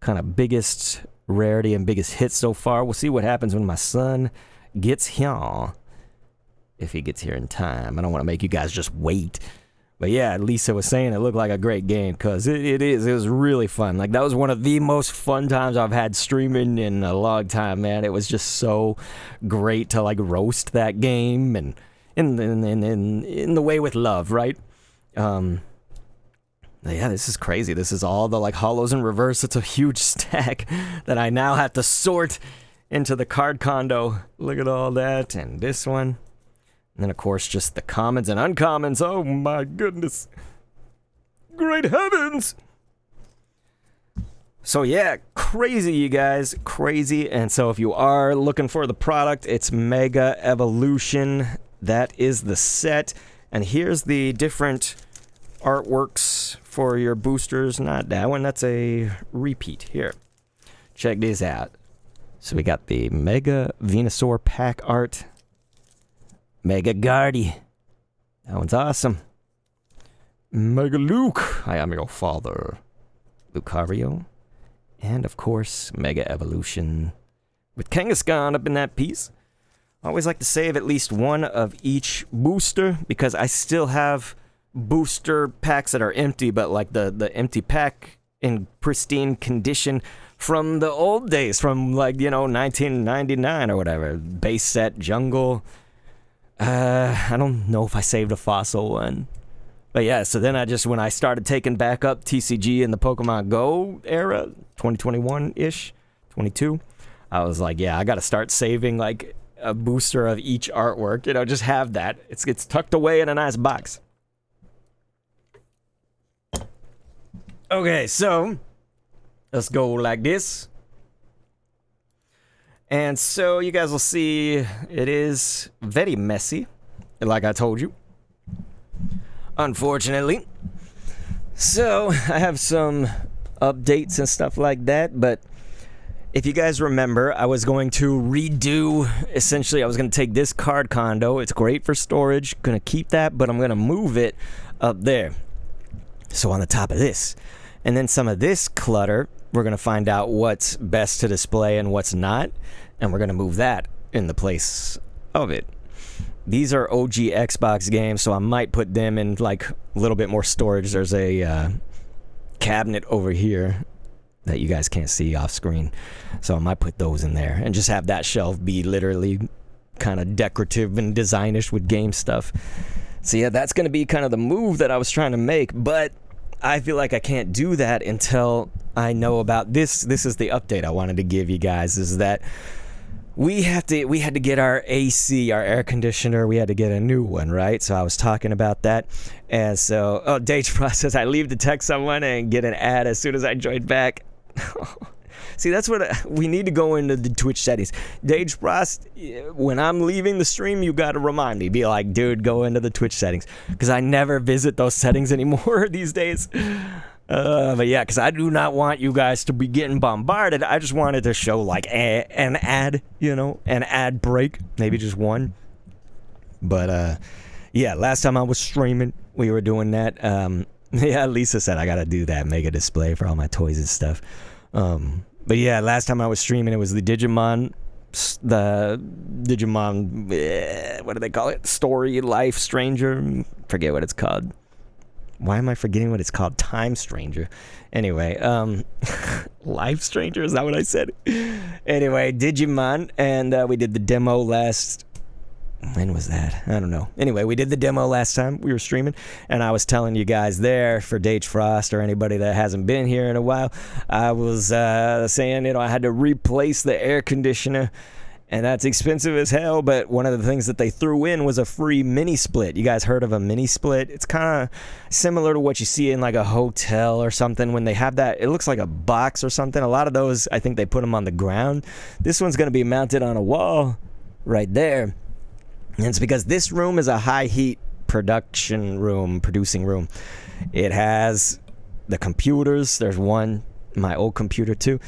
kind of biggest rarity and biggest hit so far. We'll see what happens when my son gets here, if he gets here in time. I don't want to make you guys just wait, but yeah, Lisa was saying it looked like a great game, because it was really fun. Like, that was one of the most fun times I've had streaming in a long time, man. It was just so great to like roast that game, and in the way with love, right? Yeah, this is crazy. This is all the like hollows in reverse. It's a huge stack that I now have to sort into the card condo. Look at all that, and this one. And then, of course, just the commons and uncommons. Oh, my goodness. Great heavens. So, yeah, crazy, you guys. Crazy. And so, if you are looking for the product, it's Mega Evolution. That is the set. And here's the different artworks for your boosters. Not that one. That's a repeat. Here. Check this out. So we got the Mega Venusaur pack art. Mega Guardy. That one's awesome. Mega Luke. I am your father. Lucario. And, of course, Mega Evolution. With Kangaskhan up in that piece. I always like to save at least one of each booster, because I still have booster packs that are empty, but like the empty pack in pristine condition from the old days, from like, you know, 1999 or whatever. Base set, jungle. I don't know if I saved a fossil one. But yeah, so then when I started taking back up TCG in the Pokemon Go era, 2021-ish, 22, I was like, yeah, I got to start saving like a booster of each artwork. You know, just have that. It's tucked away in a nice box. Okay, so let's go like this. And so you guys will see it is very messy, like I told you. Unfortunately. So I have some updates and stuff like that, but if you guys remember, I was going to redo, essentially I was going to take this card condo. It's great for storage, going to keep that, but I'm going to move it up there. So on the top of this. And then some of this clutter, we're going to find out what's best to display and what's not. And we're going to move that in the place of it. These are OG Xbox games, so I might put them in like a little bit more storage. There's a cabinet over here that you guys can't see off screen. So I might put those in there and just have that shelf be literally kind of decorative and designish with game stuff. So yeah, that's going to be kind of the move that I was trying to make, but I feel like I can't do that until I know about this. This is the update I wanted to give you guys, is that we had to get our AC, our air conditioner, we had to get a new one, right? So I was talking about that. And so, Dage Process, I leave to text someone and get an ad as soon as I join back. See, that's what we need to go into the Twitch settings. Dage Frost, when I'm leaving the stream, you got to remind me. Be like, dude, go into the Twitch settings. Because I never visit those settings anymore these days. But yeah, because I do not want you guys to be getting bombarded. I just wanted to show like an ad, you know, an ad break. Maybe just one. But yeah, last time I was streaming, we were doing that. Yeah, Lisa said I got to do that, make a display for all my toys and stuff. But yeah, last time I was streaming, it was the Digimon, what do they call it? Story Life Stranger. Forget what it's called. Why am I forgetting what it's called? Time Stranger. Anyway, Life Stranger, is that what I said? Anyway, Digimon, and we did the demo last... When was that? I don't know. Anyway, we did the demo last time we were streaming, and I was telling you guys there, for Dage Frost or anybody that hasn't been here in a while, I was saying, you know, I had to replace the air conditioner, and that's expensive as hell, but one of the things that they threw in was a free mini split. You guys heard of a mini split? It's kind of similar to what you see in like a hotel or something when they have that. It looks like a box or something. A lot of those, I think they put them on the ground. This one's going to be mounted on a wall right there. And it's because this room is a high heat producing room. It has the computers. There's one, my old computer too.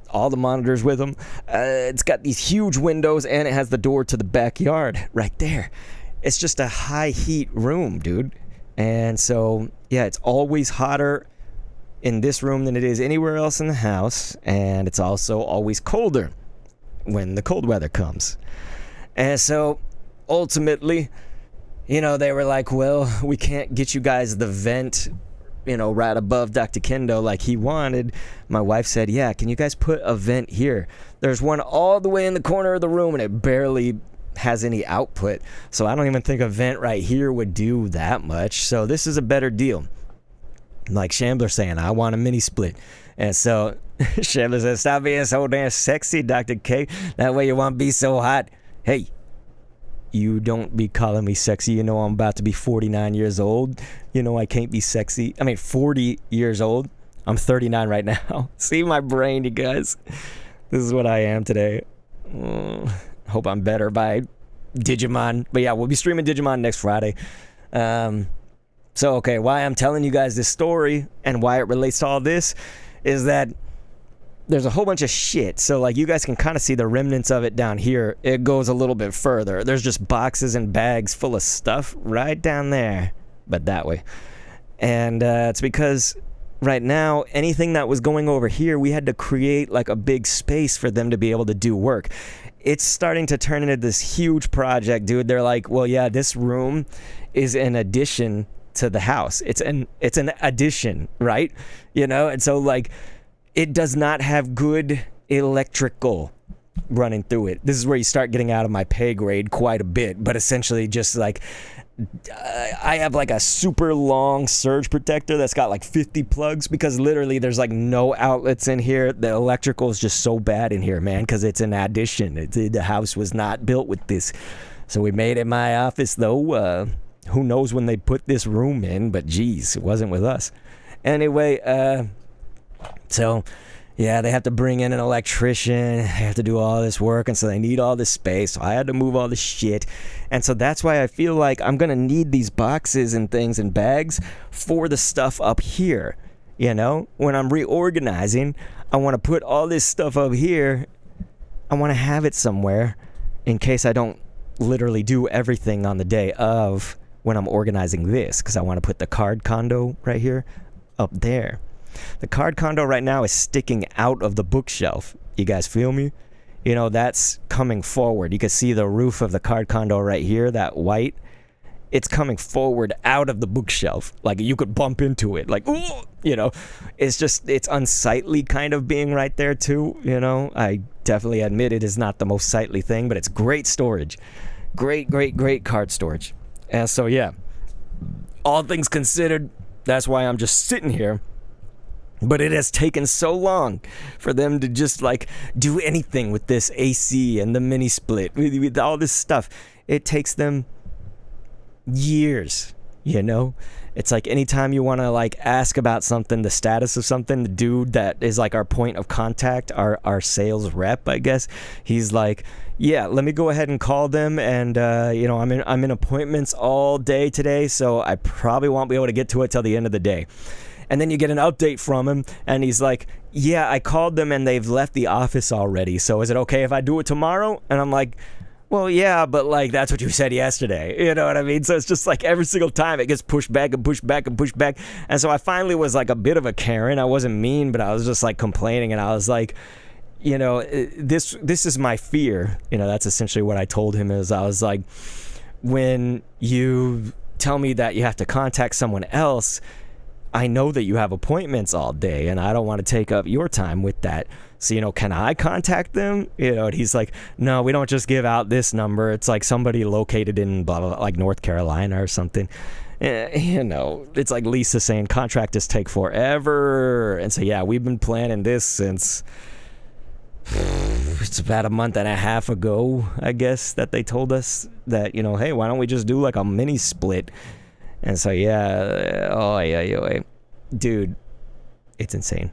All the monitors with them. It's got these huge windows, and it has the door to the backyard right there. It's just a high heat room, dude. And so, yeah, it's always hotter in this room than it is anywhere else in the house. And it's also always colder when the cold weather comes. And so, ultimately, you know, they were like, well, we can't get you guys the vent, you know, right above Dr. Kendo like he wanted. My wife said, yeah, can you guys put a vent here? There's one all the way in the corner of the room, and it barely has any output. So I don't even think a vent right here would do that much. So this is a better deal. Like Shambler saying, I want a mini split. And so Shambler says, stop being so damn sexy, Dr. K. That way you won't be so hot. Hey, you don't be calling me sexy. You know I'm about to be 49 years old. You know I can't be sexy. 40 years old. I'm 39 right now. See my brain, you guys. This is what I am today. Hope I'm better by Digimon. But yeah, we'll be streaming Digimon next Friday. So, okay, why I'm telling you guys this story and why it relates to all this is that there's a whole bunch of shit. So, like, you guys can kind of see the remnants of it down here. It goes a little bit further. There's just boxes and bags full of stuff right down there, but that way. And it's because right now, anything that was going over here, we had to create, like, a big space for them to be able to do work. It's starting to turn into this huge project, dude. They're like, well, yeah, this room is an addition to the house. It's an addition, right? You know, and so, like, it does not have good electrical running through it. This is where you start getting out of my pay grade quite a bit, but essentially just like I have like a super long surge protector that's got like 50 plugs because literally there's like no outlets in here. The electrical is just so bad in here, man, because it's an addition. The house was not built with this. So we made it my office, though. Who knows when they put this room in, but geez, it wasn't with us. Anyway, so... yeah, they have to bring in an electrician, they have to do all this work, and so they need all this space, so I had to move all this shit. And so that's why I feel like I'm gonna need these boxes and things and bags for the stuff up here. You know, when I'm reorganizing, I want to put all this stuff up here. I want to have it somewhere in case I don't literally do everything on the day of when I'm organizing this, because I want to put the card condo right here up there. The card condo right now is sticking out of the bookshelf. You guys feel me? You know, that's coming forward. You can see the roof of the card condo right here, that white. It's coming forward out of the bookshelf. Like, you could bump into it. Like, ooh, you know, it's unsightly kind of being right there too, you know. I definitely admit it is not the most sightly thing, but it's great storage. Great, great, great card storage. And so, yeah, all things considered, that's why I'm just sitting here. But it has taken so long for them to just like do anything with this AC and the mini split, with all this stuff. It takes them years, you know? It's like anytime you want to like ask about something, the status of something, the dude that is like our point of contact, our sales rep, I guess, he's like, yeah, let me go ahead and call them, and you know, I'm in appointments all day today, so I probably won't be able to get to it till the end of the day. And then you get an update from him, and he's like, yeah, I called them, and they've left the office already, so is it okay if I do it tomorrow? And I'm like, well, yeah, but, like, that's what you said yesterday. You know what I mean? So it's just, like, every single time it gets pushed back and pushed back and pushed back. And so I finally was, like, a bit of a Karen. I wasn't mean, but I was just, like, complaining, and I was like, you know, this is my fear. You know, that's essentially what I told him. Is I was like, when you tell me that you have to contact someone else, I know that you have appointments all day, and I don't want to take up your time with that. So, you know, can I contact them? You know, and he's like, no, we don't just give out this number. It's like somebody located in blah, blah, blah, like North Carolina or something. You know, it's like Lisa saying contractors take forever. And so, yeah, we've been planning this since it's about a month and a half ago, I guess, that they told us that, you know, hey, why don't we just do like a mini split? And so, yeah, oh, yeah, dude, it's insane.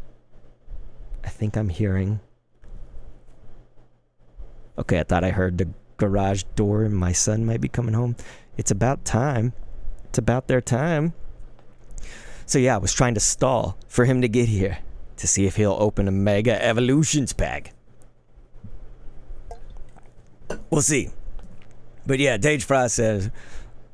I think I'm hearing... okay, I thought I heard the garage door and my son might be coming home. It's about time. It's about their time. So, yeah, I was trying to stall for him to get here to see if he'll open a Mega Evolutions pack. We'll see. But, yeah, Tage Frost says...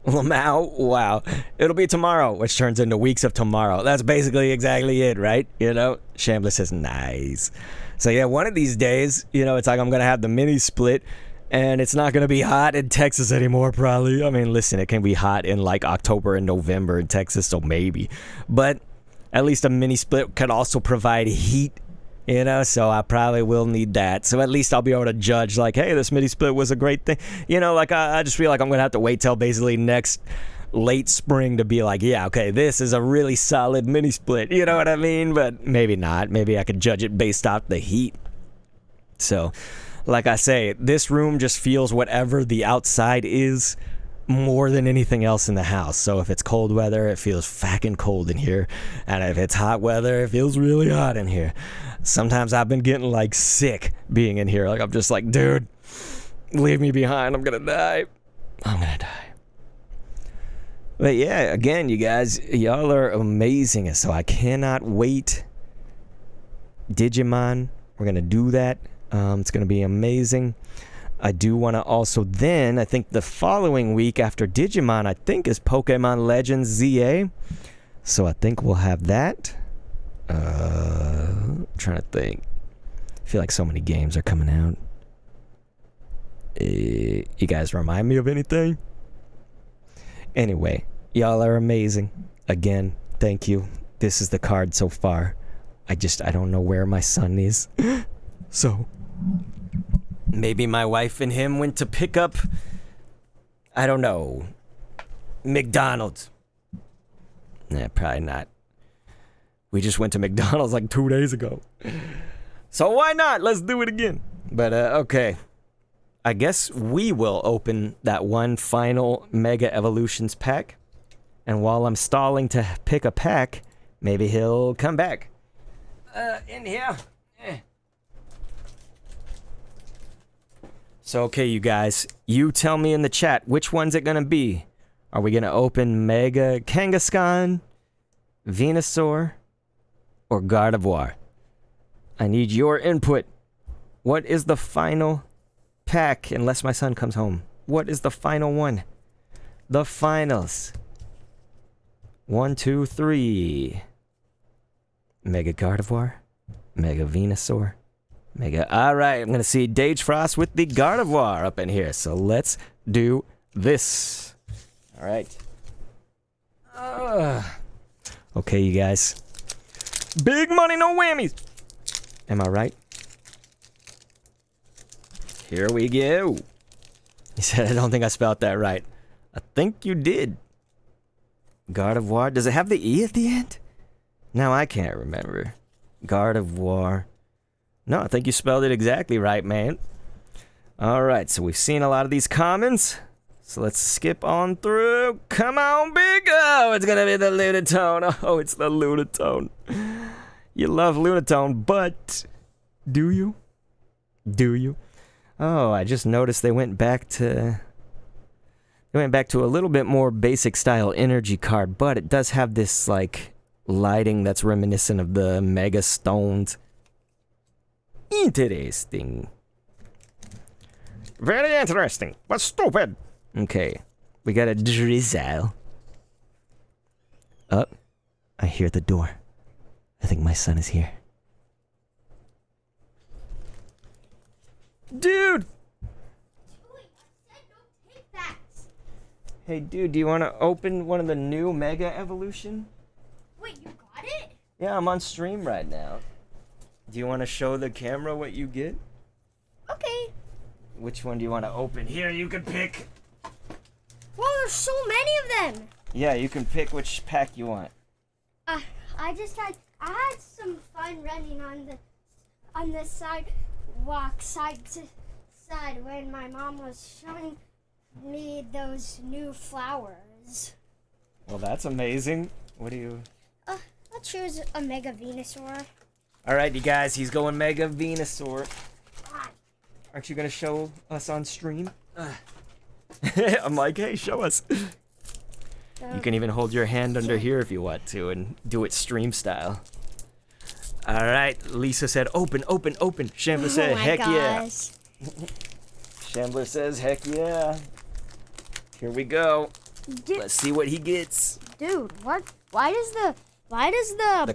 Lamau, wow. It'll be tomorrow, which turns into weeks of tomorrow. That's basically exactly it, right? You know? Shambler says, nice. So, yeah, one of these days, you know, it's like I'm going to have the mini split, and it's not going to be hot in Texas anymore, probably. I mean, listen, it can be hot in, like, October and November in Texas, so maybe. But at least a mini split could also provide heat, you know, so I probably will need that. So at least I'll be able to judge, like, hey, this mini split was a great thing. You know, like, I just feel like I'm going to have to wait till basically next late spring to be like, yeah, okay, this is a really solid mini split. You know what I mean? But maybe not. Maybe I could judge it based off the heat. So, like I say, this room just feels whatever the outside is more than anything else in the house. So if it's cold weather, it feels fucking cold in here. And if it's hot weather, it feels really hot in here. Sometimes I've been getting like sick being in here. Like I'm just like, dude, leave me behind. I'm gonna die. I'm gonna die. But yeah, again, you guys, y'all are amazing. So I cannot wait. Digimon, we're gonna do that. It's gonna be amazing. I do want to also then, I think the following week after Digimon, I think is Pokemon Legends ZA. So I think we'll have that. I'm trying to think. I feel like so many games are coming out. You guys remind me of anything? Anyway, y'all are amazing. Again, thank you. This is the card so far. I don't know where my son is. So... maybe my wife and him went to pick up, I don't know, McDonald's. Nah, probably not. We just went to McDonald's like 2 days ago. So why not? Let's do it again. But, okay. I guess we will open that one final Mega Evolutions pack. And while I'm stalling to pick a pack, maybe he'll come back. In here. So, okay, you guys. You tell me in the chat, which one's it gonna be? Are we gonna open Mega Kangaskhan, Venusaur, or Gardevoir? I need your input. What is the final pack, unless my son comes home? What is the final one? The finals. 1, 2, 3. Mega Gardevoir, Mega Venusaur, Mega... Alright, I'm gonna see Dage Frost with the Gardevoir up in here. So let's do this. Alright. Okay, you guys. Big money, no whammies. Am I right? Here we go. He said, I don't think I spelled that right. I think you did. Gardevoir. Does it have the E at the end? Now I can't remember. Gardevoir. No, I think you spelled it exactly right, man. Alright, so we've seen a lot of these commons. So let's skip on through. Come on, big. Oh, it's gonna be the Lunatone. Oh, it's the Lunatone. You love Lunatone, but do you? Do you? Oh, I just noticed they went back to a little bit more basic style energy card, but it does have this like lighting that's reminiscent of the Mega Stones. Interesting. Very interesting, but stupid. Okay, we got a drizzle. Oh, I hear the door. I think my son is here. Dude! Hey, dude, do you want to open one of the new Mega Evolution? Wait, you got it? Yeah, I'm on stream right now. Do you want to show the camera what you get? Okay. Which one do you want to open? Here, you can pick. Well, there's so many of them. Yeah, you can pick which pack you want. I had some fun running on the sidewalk side to side when my mom was showing me those new flowers. Well, that's amazing. What do you... I'll choose a Mega Venusaur. Alright, you guys, he's going Mega Venusaur. God. Aren't you going to show us on stream? I'm like, hey, show us. You can even hold your hand under here if you want to and do it stream style. Alright, Lisa said open, open, open. Shambler said, heck yeah. Shambler says, heck yeah. Here we go. Let's see what he gets. Dude, what? Why does the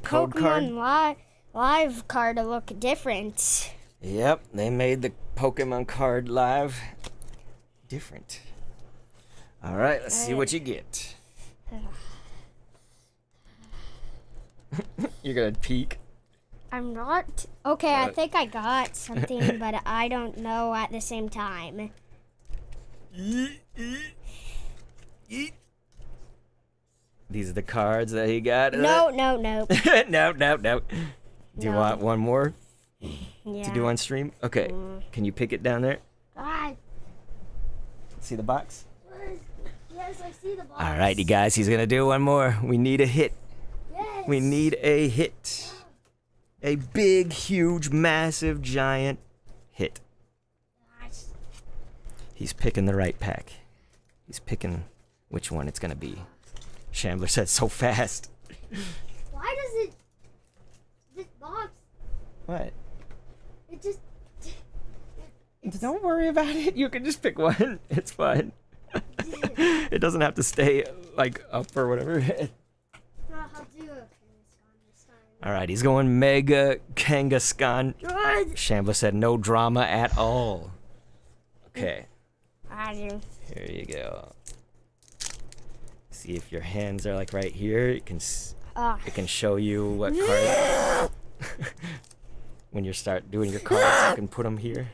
code Pokemon Live card look different? Yep, they made the Pokemon card live different. All right, let's see what you get. You're gonna peek. I'm not. Okay, I think I got something, but I don't know at the same time. These are the cards that he got. No. No. Do you want one more to do on stream? Okay. Can you pick it down there? God. See the box? Yes, I see the box. All right, you guys, he's gonna do one more. We need a hit. Yes. We need a hit. A big, huge, massive, giant hit. Gosh. He's picking the right pack. He's picking which one it's gonna be. Shambler said so fast. Why does this box? What? It just. Don't worry about it. You can just pick one. It's fine. It doesn't have to stay like up or whatever. I'll do a Kangaskhan this time. All right, he's going Mega Kangaskhan. Good. Shambler said no drama at all. Okay. I do. Here you go. See if your hands are like right here. It can show you what cards. When you start doing your cards, you can put them here,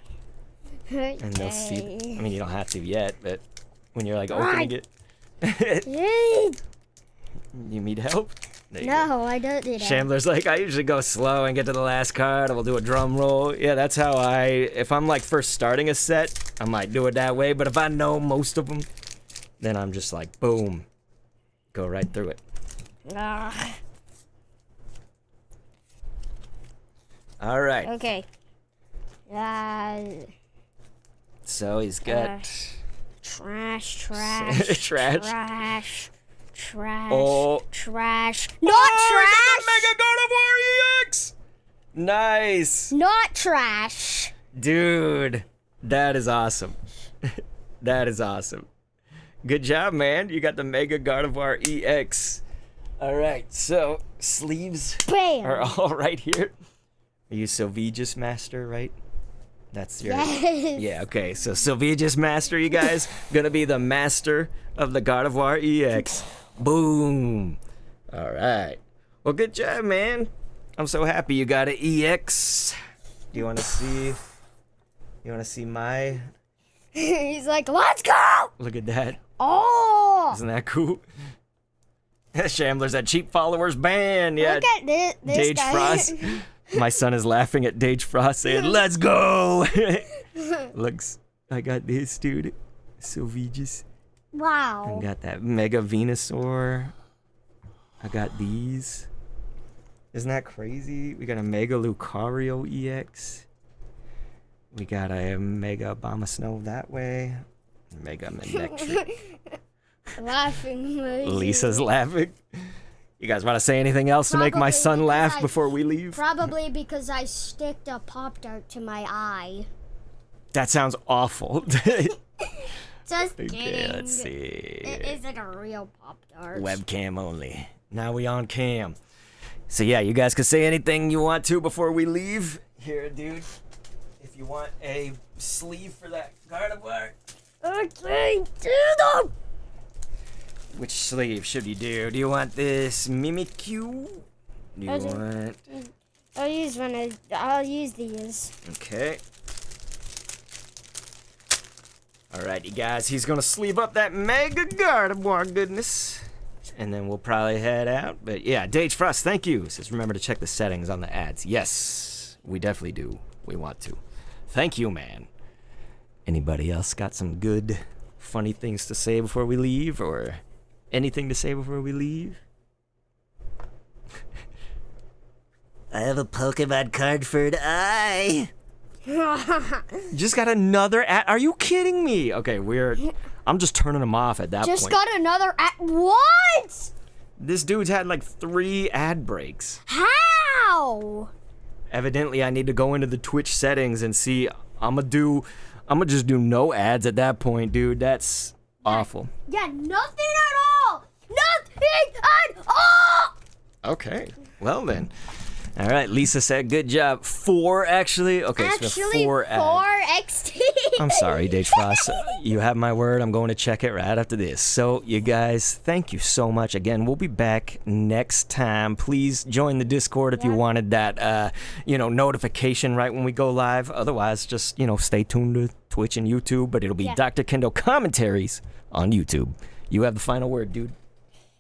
and they'll see. I mean, you don't have to yet, but when you're like opening it, You need help? There you go. No, I don't need it. Shambler's like, I usually go slow and get to the last card, and we'll do a drum roll. Yeah, that's how if I'm like first starting a set, I might do it that way, but if I know most of them, then I'm just like, boom, go right through it. All right. Okay. So he's got... Trash. Oh. Trash. Not trash! Mega God of War EX! Nice! Not trash! Dude, that is awesome. That is awesome. Good job, man. You got the Mega Gardevoir EX. All right, so sleeves Bam! are all right here. Are you Sylvegus Master, right? That's your... Yes. Yeah, okay. So Sylvegus Master, you guys, gonna be the master of the Gardevoir EX. Boom. All right. Well, good job, man. I'm so happy you got an EX. Do you want to see? You want to see my... He's like, let's go! Look at that. Oh! Isn't that cool? Shambler's at Cheap Followers Band. Yeah. Look at this Dage guy. Frost. My son is laughing at Dage Frost saying, let's go! Looks, I got this, dude. Sylvegus. Wow. I got that Mega Venusaur. I got these. Isn't that crazy? We got a Mega Lucario EX. We got a Mega Abomasnow that way. Mega Manectric. Laughing. Lisa's laughing. You guys want to say anything else to make my Probably son because laugh before we leave? Probably because I sticked a Pop-Tart to my eye. That sounds awful. Just Okay, kidding. let's see. It isn't a real Pop-Tart. Webcam only. Now we on cam. So yeah, you guys can say anything you want to before we leave. Here, dude. If you want a sleeve for that Gardevoir. Okay, do them! Which sleeve should you do? Do you want this Mimikyu? Do you want... I'll use these. Okay. Alright, you guys. He's gonna sleeve up that Mega Gardevoir goodness. And then we'll probably head out. But yeah, Dage Frost, thank you. Says remember to check the settings on the ads. Yes, we definitely do. We want to. Thank you, man. Anybody else got some good, funny things to say before we leave? Or anything to say before we leave? I have a Pokemon card for an eye. Just got another ad. Are you kidding me? Okay, I'm just turning him off at that point. Just got another what? This dude's had like 3 ad breaks. How? Evidently, I need to go into the Twitch settings and see. I'm gonna just do no ads at that point, dude. That's awful. Yeah, nothing at all. Nothing at all. Okay, well then. All right, Lisa said, good job. 4, actually? Okay, so Actually, 4 ads. 4 XT. I'm sorry, Dage Frost. You have my word. I'm going to check it right after this. So, you guys, thank you so much. Again, we'll be back next time. Please join the Discord if you wanted that, notification right when we go live. Otherwise, just, stay tuned to Twitch and YouTube. But it'll be Dr. Kendo commentaries on YouTube. You have the final word, dude.